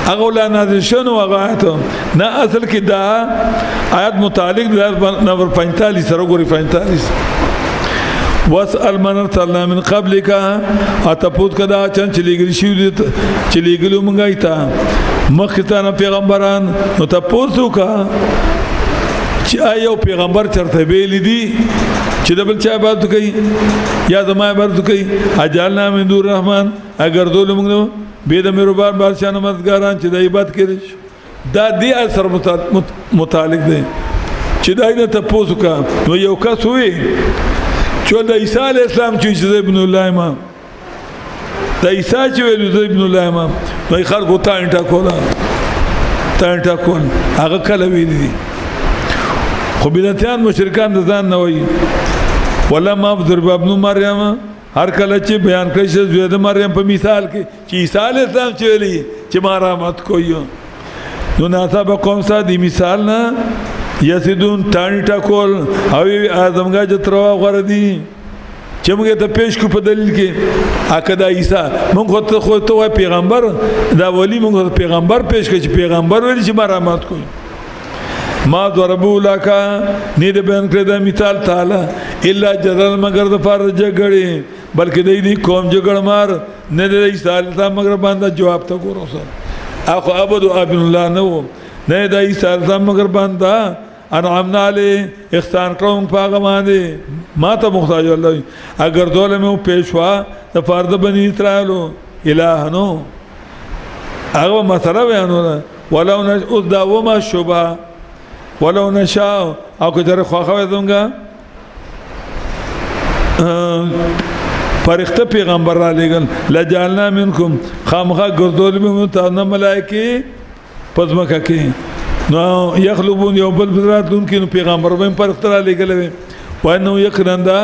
هغه لا نازل شنو هغه آیت نه اصل کې دا آیت متعلق د نمبر 45 سره ګوري 45 واسأل من ارسلنا من قبلك اتپوت کدا چلیګل شو چلیګلو مونږه ایتا مخکتانه پیغمبران نو تاسو کا چې آیو پیغمبر چرته ویل دي چې د بل چا عبادت کوي یا زما عبادت کوي اجلنا من دون الرحمن اگر دول موږ به د مهربان بادشاہ مددګاران چې د عبادت کړي دا دی اثر متعلق دی چې دا نه تاسو کا نو یو کس وي چې د عیسی علی السلام چې ابن الله امام د عیسی چې ویل ابن الله امام نو خلکو ته انټا کول هغه کله ویل دي خو بدعتيان مشرکان د ځان نه وایي ولا ما ضرب ابن مریم هر کله چې بیان کړی چې زوی د مریم په مثال کې چې عیسی علیه السلام چې ویلي چې ما رحمت کوي نو ناصاب قوم سره د مثال نه یسدون تانی ټاکول او اعظمګه جتروا غردي چې موږ ته پیش کو په دلیل کې اکدا عیسی موږ خو ته پیغمبر دا ولی موږ پیغمبر پیش کړي چې پیغمبر ویلي چې ما رحمت کوي ما ضربو لکا نید بیان کرده مثال تعالی الا جدل مگر دفار جگڑی بلکہ دی قوم جگڑ مار نید دی سالتا مگر باندہ جواب تا گورو سر اخو عبدو ابن اللہ نو نید دی سالتا مگر باندہ انعامنا علی اختان قوم پاگا ماندے ما تا مختاج اللہ اگر دول میں پیشوا دفار دا بنی اسرائیلو الہنو اگر مسئلہ بیانو ولو اس دا وما شبہ ولو نشاء او کجره خواخوي دونګه فرښتہ پیغمبر را لګل لجالنا منکم خامخا ګردول به متانه ملائکه پزماکه کې نو یخلبون یو بل براتون کې پیغمبر به فرښتہ را لګل وای نو یقیندا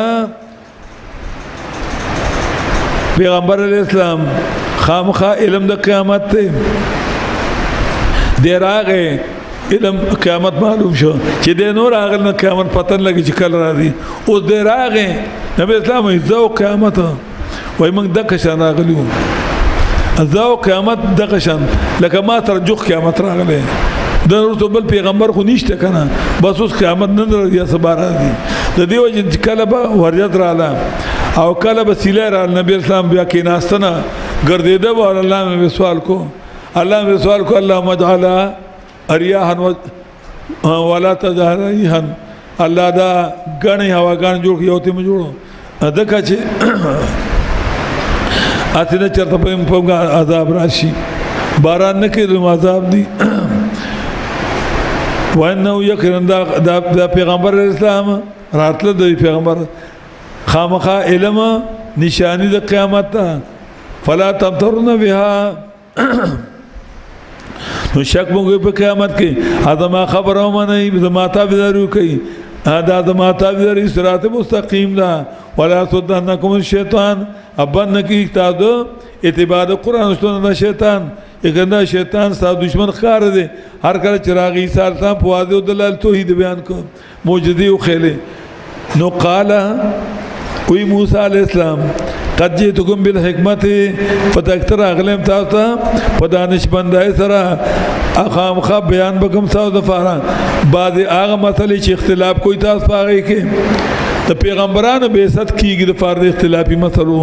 پیغمبر علیہ السلام خامخا علم د قیامت ته دی راغې علم قیامت معلوم شو چې د نور راغل نه قیامت پتن لګي چې کله راځي اوس دی راغې نبی اسلام زو قیامت وای موږ د کشان راغلو زو قیامت د کشان لکه ما ترجو قیامت راغله د رسول بل پیغمبر خو نشته کنه بس اوس قیامت نه راځي سبا راځي د دیو چې کله به ورجت رااله او کله به سیله را نبی اسلام بیا کې ناستنه ګرځیده و الله مې سوال کو اللهم اجعل ارياحا ولا تجهريها الله دا غني هواګان جوړ یو ته جوړو دکه چې اته چرته په عذاب راشي باران نه کېدو عذاب دي وانه یقین دا پیغمبر اسلام راتله د پیغمبر خامخا علم نشانی د قیامت فلا تمترن بها نو شک مونږ په قیامت کې ادمه خبرو منې زما تابعدارو کوي دا زما تابعداري صراط مستقیم ده ولا صدنکم الشیطان ابن کی تاسو اتباع قرآن او سنت شیطان اګنده شیطان ستاسو دشمن خار دی هر کله چراغی سالتان په واده دلال توحید بیان کو موجودی او خېله نو قال وی موسی علیہ السلام قد جئتكم بالحکمت فتاکتر اغلم تاسو په دانش بندای سره اخام خاب بیان بکم تاسو د فاران بعد هغه مسلې چې اختلاف کوئی تاسو پاره کې د پیغمبرانو به عزت کیږي د فرد اختلافي مسلو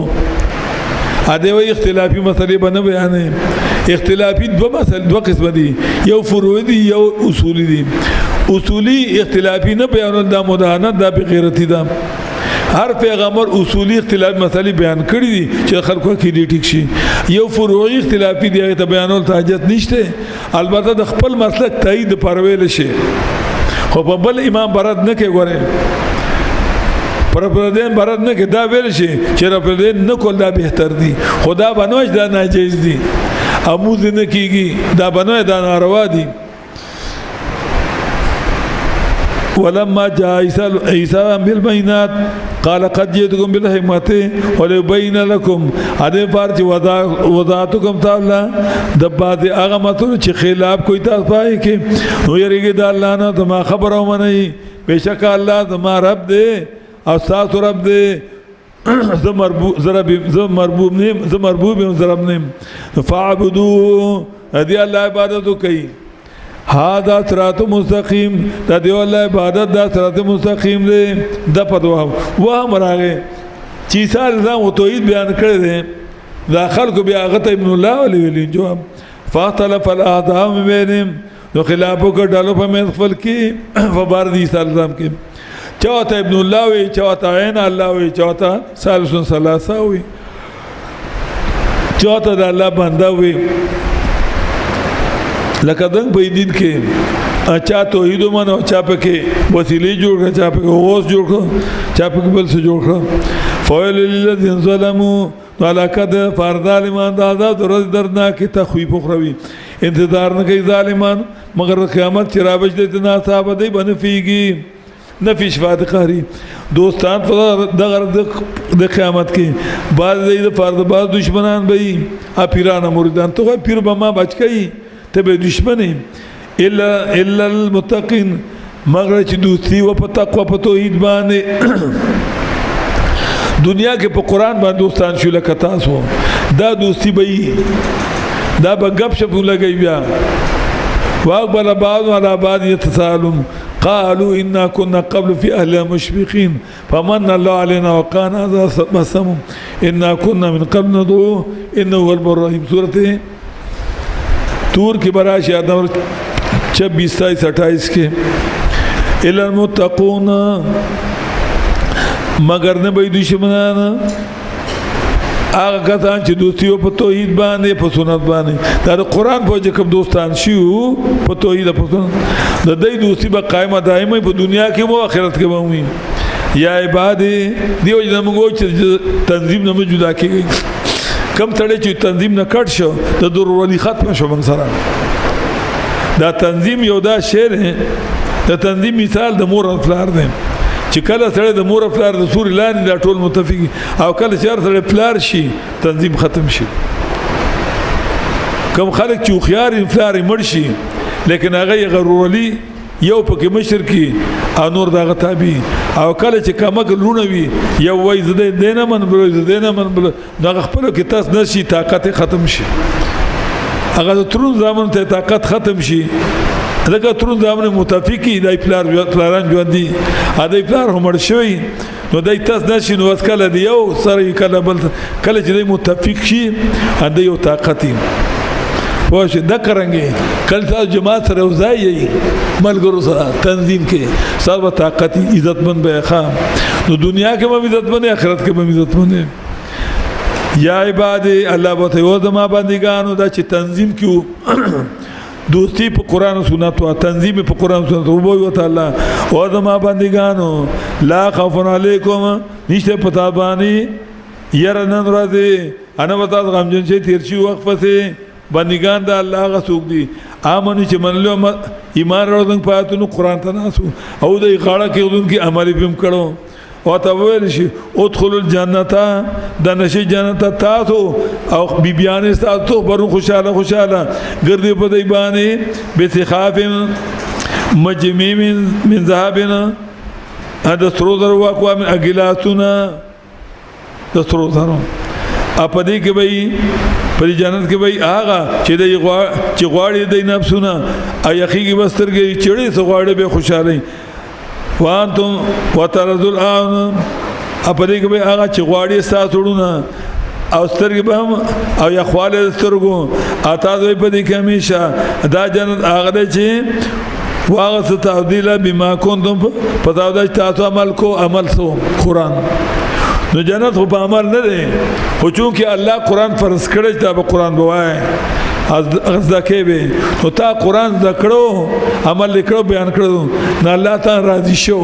اده وی اختلافي مسلې باندې بیانې اختلافي دو قسم دي یو فروعي دي یو اصولي دي اصولي اختلافي نه بیانول د مداهنت د بغیرتی ده هر پیغمبر اصولی اختلاف مسئله بیان کړی دي چې خلکو کې دي ټیک شي یو فروعي اختلافي دی هغه ته بیانول حاجت نشته البته د خپل مسلک تایید پرویل شي خو په بل امام برات نه کې ګوره پر پردین برات نه کې دا ویل شي چې را پردین نه کول دا بهتر دي خدا بنوج دا ناجیز دي اموز نه کیږي دا بنوي دا ناروا دي ولما جاء عيسى بالبينات قال قد جئتكم بالحكمة وليبين لكم هذه بارت وضعتكم تعالى دبات هغه متو چې خلاف کوئی تاسو پای کې نو یریږي د الله نه ما خبرو منئ بشک الله زما رب دی او تاسو رب دی زه مربوب نیم فاعبدوا هدي الله عبادت کوي هذا صراط مستقیم دا دیو الله عبادت دا صراط مستقیم دی د پدوا و امراغه چې سال نظام توحید بیان کړی دی داخل کو بیا غته ابن الله علی جواب فاختلف الاذهان بینهم نو خلافو کو ډالو په من خپل کې فبار دي سلام کې چاته ابن الله وی چاته عین الله وی چاته ثالث ثلاثه وی چاته د الله بنده وی لکه دنګ په دین کې اچا توحید منو چا پکې وسیلې جوړ کړ چا پکې اوس جوړ کړ چا پکې بل څه جوړ کړ فویل للذین ظلموا ولقد فرض لمن عذاب درنا کی تخویف اخروی انتظار نه کوي ظالمان مگر قیامت چې راوځي د نه صاحب دی بنفیږي نفی شفاعت قهری دوستان په د قیامت کې بعض د فرض بعض دشمنان به اپیران مریدان ته پیر به ما بچ کئ ته به دشمنی الا المتقین مگر چې دوستی او په تقوا په توحید باندې دنیا کې په قران باندې دوستان شو لکه تاسو دا دوستی به دا به غب شپ لګي بیا واقبل بعض على بعض يتسالون قالوا انا كنا قبل في اهلنا مشفقين فمن الله علينا وقانا عذاب السموم انا كنا من قبل ندعوه انه هو البر الرحيم سورة تور کی براشی آدم 26-28 کے الا المتقون مگر نه به دشمنان هغه کسان چې دوستي په توحید باندې په سنت باندې دا قرآن په چې کوم دوستان شیو په توحید په سنت د دې دوستي به قائمه دائمه په دنیا کې او آخرت کې به وي یا عباد دیو چې موږ چې تنظیم نه جدا کیږي کم تړي چې تنظیم نه کټ شو د ضروري ختم شو موږ سره دا تنظیم یو دا شعر د تنظیم مثال د مور افلار دی چې کله سره د مور پلار د سوري لاندې دا ټول متفق او کله چې سره پلار شي تنظیم ختم شي کوم خلک چې خيار پلار مړ شي لیکن هغه غرورلی یو پکې مشر کی او نور دغه تابع او کله چې کمک لونه وي یو وای زده دینه من بل زده من بل دغه خپل کې تاس نشي طاقت ختم شي هغه ترون زمون ته طاقت ختم شي دغه ترون زمون متفقي دای پلاران ژوند دي دای پلار همړ شوی نو دای تاس نشي نو وسکله دی یو سره کله بل کله چې متفق شي د یو طاقت واش د کرانګي کله تاسو جماعت سره وځي ملګرو سره تنظیم کې سره طاقت عزتمن به خام نو دنیا کې هم عزتمن آخرت کې هم عزتمن یا عباد الله بوته و زما بندگانو دا چې تنظیم کیو دوستی په قران او سنت او تنظیم په قران او سنت او وو تعالی او زما بندگانو لا خوف علیکم نشته پتا باندې ير نن راځي انا وتا غمجن شي تیر شي وقت پسې بندگان دا الله غسوک دي امنو چې منلو ایمان راوړل پاتونو قران ته ناسو او د غاړه کې ودون کې عمل بهم کړو او تاویل شي ادخل الجنت د نشي جنت تاسو او بیبيان تاسو برو خوشاله ګرځي په دی باندې به خاف مجمع من ذهبنا هذا سرودر واقوا من اجلاتنا د سرودر اپدې کې به پر جنت کې به هغه چې غواړي د نفسونه ايخيږي بسترګي چړې سو غواړي به خوشاله وانتم وترذل ان اپدې کې به هغه چې غواړي ساتوړونه او سترګې به هم او یا خواله سترګو اته دوی په دې کې همیشه دا جنت هغه چې واغه تعدیل بما کنتم پتاو دا تاسو عمل کو عمل سو قران نو جنت خو په عمل نه دی خو چونکه الله قران فرض کړی دا به قران بوای از ذکر به نو تا قران ذکرو عمل لیکلو بیان کړو نو الله تعالی راضي شو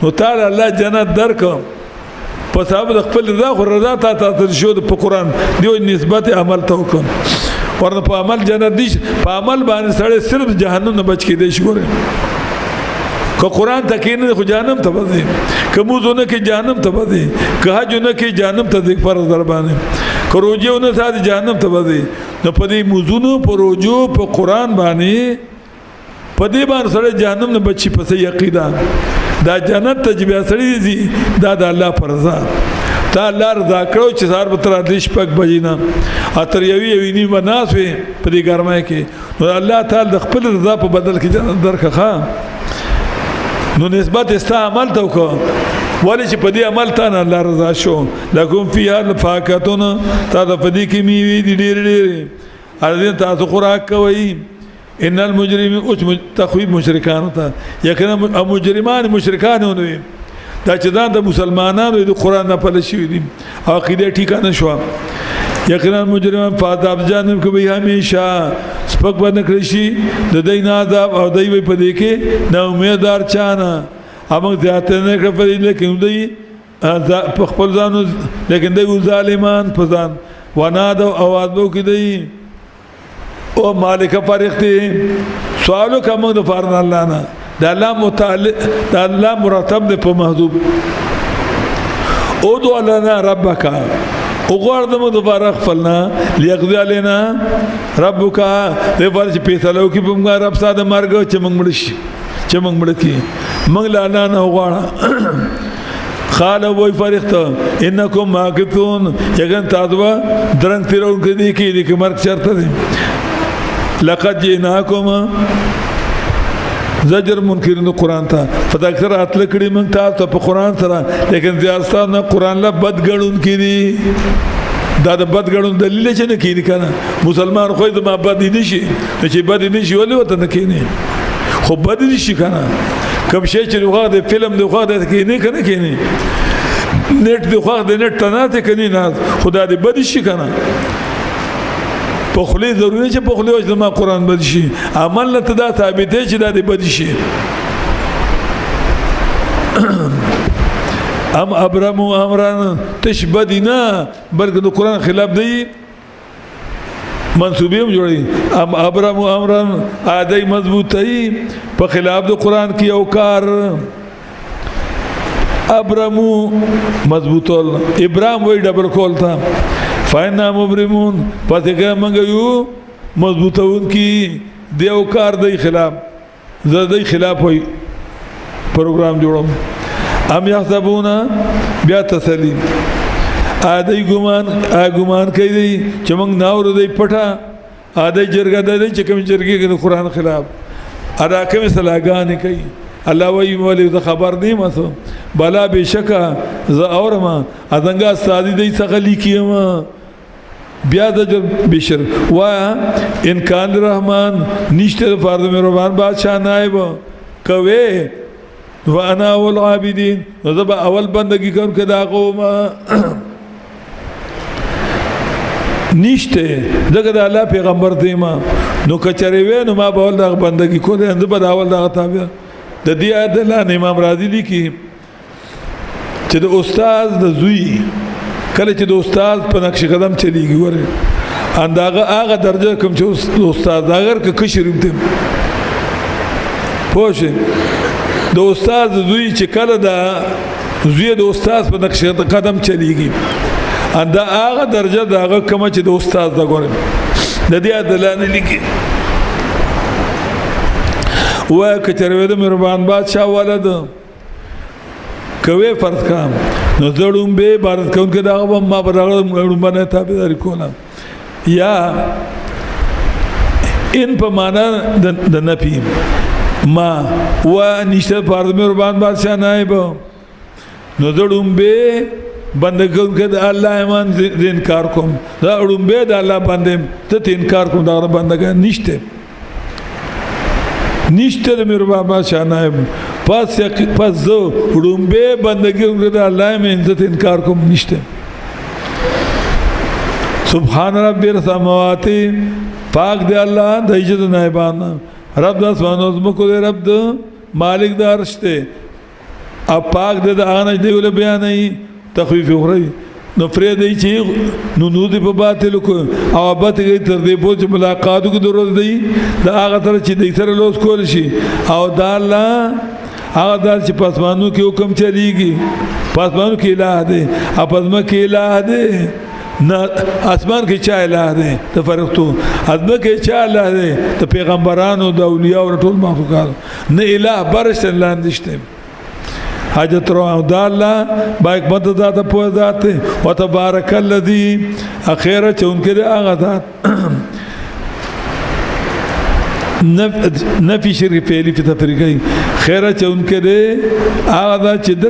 نو تعالی الله جنت درک په سبب د خپل رضا خو رضا ته تر شو په قران دیو نسبت عمل ته وکم ورته په عمل جنت دي په عمل باندې سره صرف جهنم نه بچ کېدې شي ګوره که قرآن تکینه خو جهنم ته وځي که موزونه کې جهنم ته وځي که حجونه کې جهنم ته ځي فرض در باندې که روجونه ساده جهنم ته وځي نو په دې موزونو په روجو په قرآن باندې په دې باندې سره جهنم نه بچي پسې عقیده دا جنت ته بیا سړي دي دا د الله فرض تا الله رضا کړو چې سار به تر دیش پک بجینا اتر یوی نی مناسوي په دې ګرمای کې نو الله تعالی د خپل رضا په بدل کې جنت درکخه نو نسبت استا عمل تو کو ولی چې په دې عمل ته الله رضا شو لکم فی الفاکتون تا د پدې کې میوي دي ډېر ارزه تاسو خوراک کوي ان المجرمین اوس تخویب مشرکان ته یقینا مجرمان مشرکان ونه دا چې دا د مسلمانانو د قران نه پله شي دي عقیده ټیکانه شو یقینا مجرمان فاذاب جانب کوي همیشه سپک باندې کړی شي د دین عذاب او دوی په دې کې نو امیدوار چانه امه ذاته نه کړی لیکن دوی په خپل ځانو لیکن دوی ظالمان په ځان ونادو आवाज وو کې دوی او مالک فرښتې سوالو کوم د فارن الله نه د الله متعلق د الله مرتب ده په محذوب او دو لنا ربک او غوړدم د فارغ فلنا ليقضي علينا ربک د فرض پیسلو کې په موږ رب ساده مرګ چې موږ مړشي چې موږ مړ کی موږ لانا نه غواړه قال وای فرښت انکم ماکثون یګن تاسو درنګ تیرون کې دي کې مرګ شرط دي لقد جئناكم زجر منکرین قرآن ته فداکتر اتل کړي موږ تاسو په قرآن سره لیکن ځاستانه قرآن لا بد غړون کړي دا د بد غړون دلیل چې نه کینی کنه مسلمان خو د ما بد نشي چې بد نشي ولې وته نه کینی خو بد نشي کنه کوم شي چې لغه د فلم د خو د کینی کنه کینی نیټ د خو د نیټ تناته کني نه خدا دې بد شي کنه په خلی ضروري چې په خلی وجه ما قرآن بد شي عمل نه تدا ثابت دی چې دا دې بد شي ام ابرمو امران تشبدنا بلکې د قرآن خلاف دی منصوبیم جوړي ام ابرمو امران عادی مضبوطی په خلاف د قرآن کې او کار ابرمو مضبوطول ابرام وی ډبل کول تا فاینا مبرمون پاتګه منګ یو مضبوطون کی دیو کار دی خلاف زدی خلاف وی پروګرام جوړم ام یحسبون بیا تسلیم ادي ګمان کوي دی چې موږ ناور دی پټه ادي جرګه دی چې کوم جرګه کې قرآن خلاف ادا کوي سلاګان کوي الله وی مولي ز خبر دی مسو بلا بشکا ز اورما ادنګا سادي دی څخه لیکيما بیا د بشر وا ان کان رحمان نشته فرض مهربان بادشاہ نائب کوي وانا اول عابدین زب اول بندگی کون کې دا قوم نشته دغه د الله پیغمبر دی ما نو کچری و نو ما به ول د بندگی کو د به اول د تابع د دې ادله امام رازی لیکي چې د استاد د زوی کله چې د استاد په نقش قدم چلیږي وره انداغه هغه درجه کوم چې استاد اگر که کشریم ته پوه د استاد زوی چې کله د زوی د استاد په نقش قدم چلیږي اندا هغه درجه دغه کوم چې د استاد د ګورم د دې ادلانه لیکي وا کچروي د مهربان بادشاہ ولد کوي فرض کام نو زړوم به عبادت کوم کې دا ما برغړم باندې تابعداري کوله یا ان په معنا د نفي ما و نشته فرض مهربان بادشاہ نائب نو زړوم به بندګون کې د الله ایمان انکار کوم دا اړم به د الله باندې ته انکار کوم دا بندګان نشته د مهربان بادشاہ نائب پس زه اړم به بندګون کې د الله ایمان ته انکار کوم نشته سبحان رب السماوات پاک دی الله د عزت نائبان رب د اسمانو زمکو دی رب د مالک د عرش ته اب پاک دی د هغه دی ول بیان ای تخفیف اخری نو فرید ای چې نو دی په باطل کو او ابت گئی تر دې پوه ملاقاتو کو ضرورت دی د هغه تر چې د سره لوس کول شي او د الله هغه دال چې پسمانو کې حکم چلیږي پسمانو کې الہ دی اپسمه کې الہ دی نه اسمان کې چا الہ دی ته فرق تو ادمه کې چا الہ دی ته پیغمبرانو د اولیاء او ټول مخلوقات نه الہ برش لاندشته حاجت رو د الله با حکمت ذات په ذات او تبارک الذی اخیره چونکه هغه ذات نفی شرک فعلی په تفریقی خیره چونکه هغه ذات چې د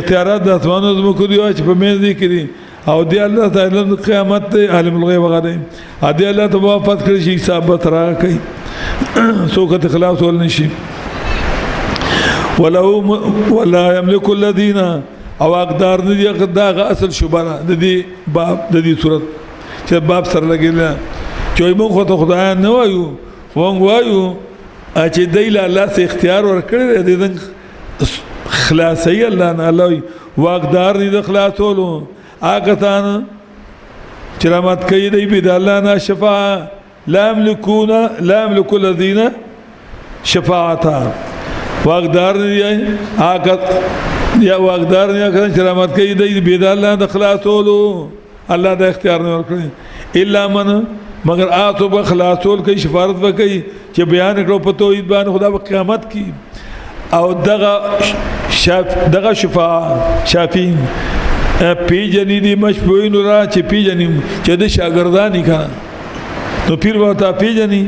اختیارات د اسمانو زمکو دی چې په مېز دی کړي او دی الله تعالی د قیامت عالم الغیب غره ادي الله ته وفات کړی شي حساب ترا کوي سوکت اخلاص ول نشي ولا يملك الذين او اقدار ندي دغه اصل شبره د دې باب د دې صورت چې باب سره لګیل چې موږ خدای نه وایو وایو چې دیل الله سه اختیار ورکړي د خلاصي الله نه الله واقدار دي د خلاصولو هغه تان چرامت کوي دی بيد الله نه شفاعه لا يملك الذين شفاعتا واقدار دی هغه یا واقدار نه کړي چرامت کوي دی بيد الله د خلاصولو الله د اختیار نه ورکړي الا من مگر آتو به خلاصول کوي شفاعت وکړي چې بیان کړو په توحید باندې خدا په قیامت کې او دغه شفاعه شافین پی جنی دی مشفوعین را چې پی جنی چې د شاګردانی کړه نو پیر ورته پی جنی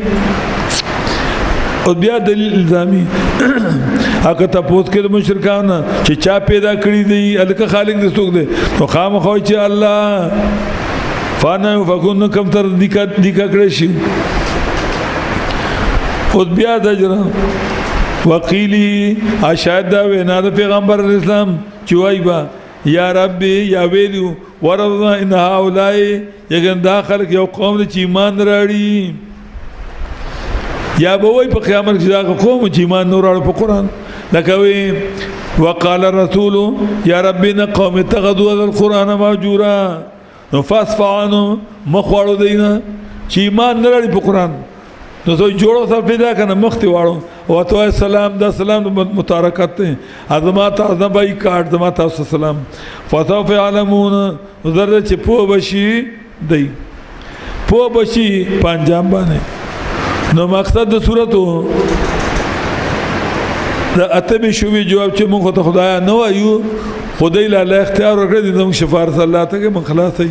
او بیا دلیل الزامی هغه تاسو کې د مشرکان چې چا پیدا کړی دی الکه خالق دې څوک دی نو خامخوي چې الله فانا فكون کم تر دیکا کړی شي او بیا دجرا وقیلی اشهد دا وینا د پیغمبر اسلام چوي با یا ربي یا ویلو ورضا ان هؤلاء یګن داخل یو قوم چې ایمان راړي یا به وای په قیامت کې دا قوم چې ایمان نور اړ په قران لکه وی وقال الرسول یا ربنا قوم اتخذوا هذا القران مهجورا نو فاسفعانو مخواړو دینا چې ایمان نه لري په قران نو زه جوړو څه پیدا کنه مختی واړو او تو سلام دا سلام متارکت ته ازما تاسو بای کارت زما تاسو سلام فسوف يعلمون ذره چې پو بشي دی پو بشي پنجام باندې نو مقصد د سورته دا اتبه شوی جواب چې موږ ته خدای نه وایو خدای له اختیار ورکړي د شفاعت الله ته کې من خلاصي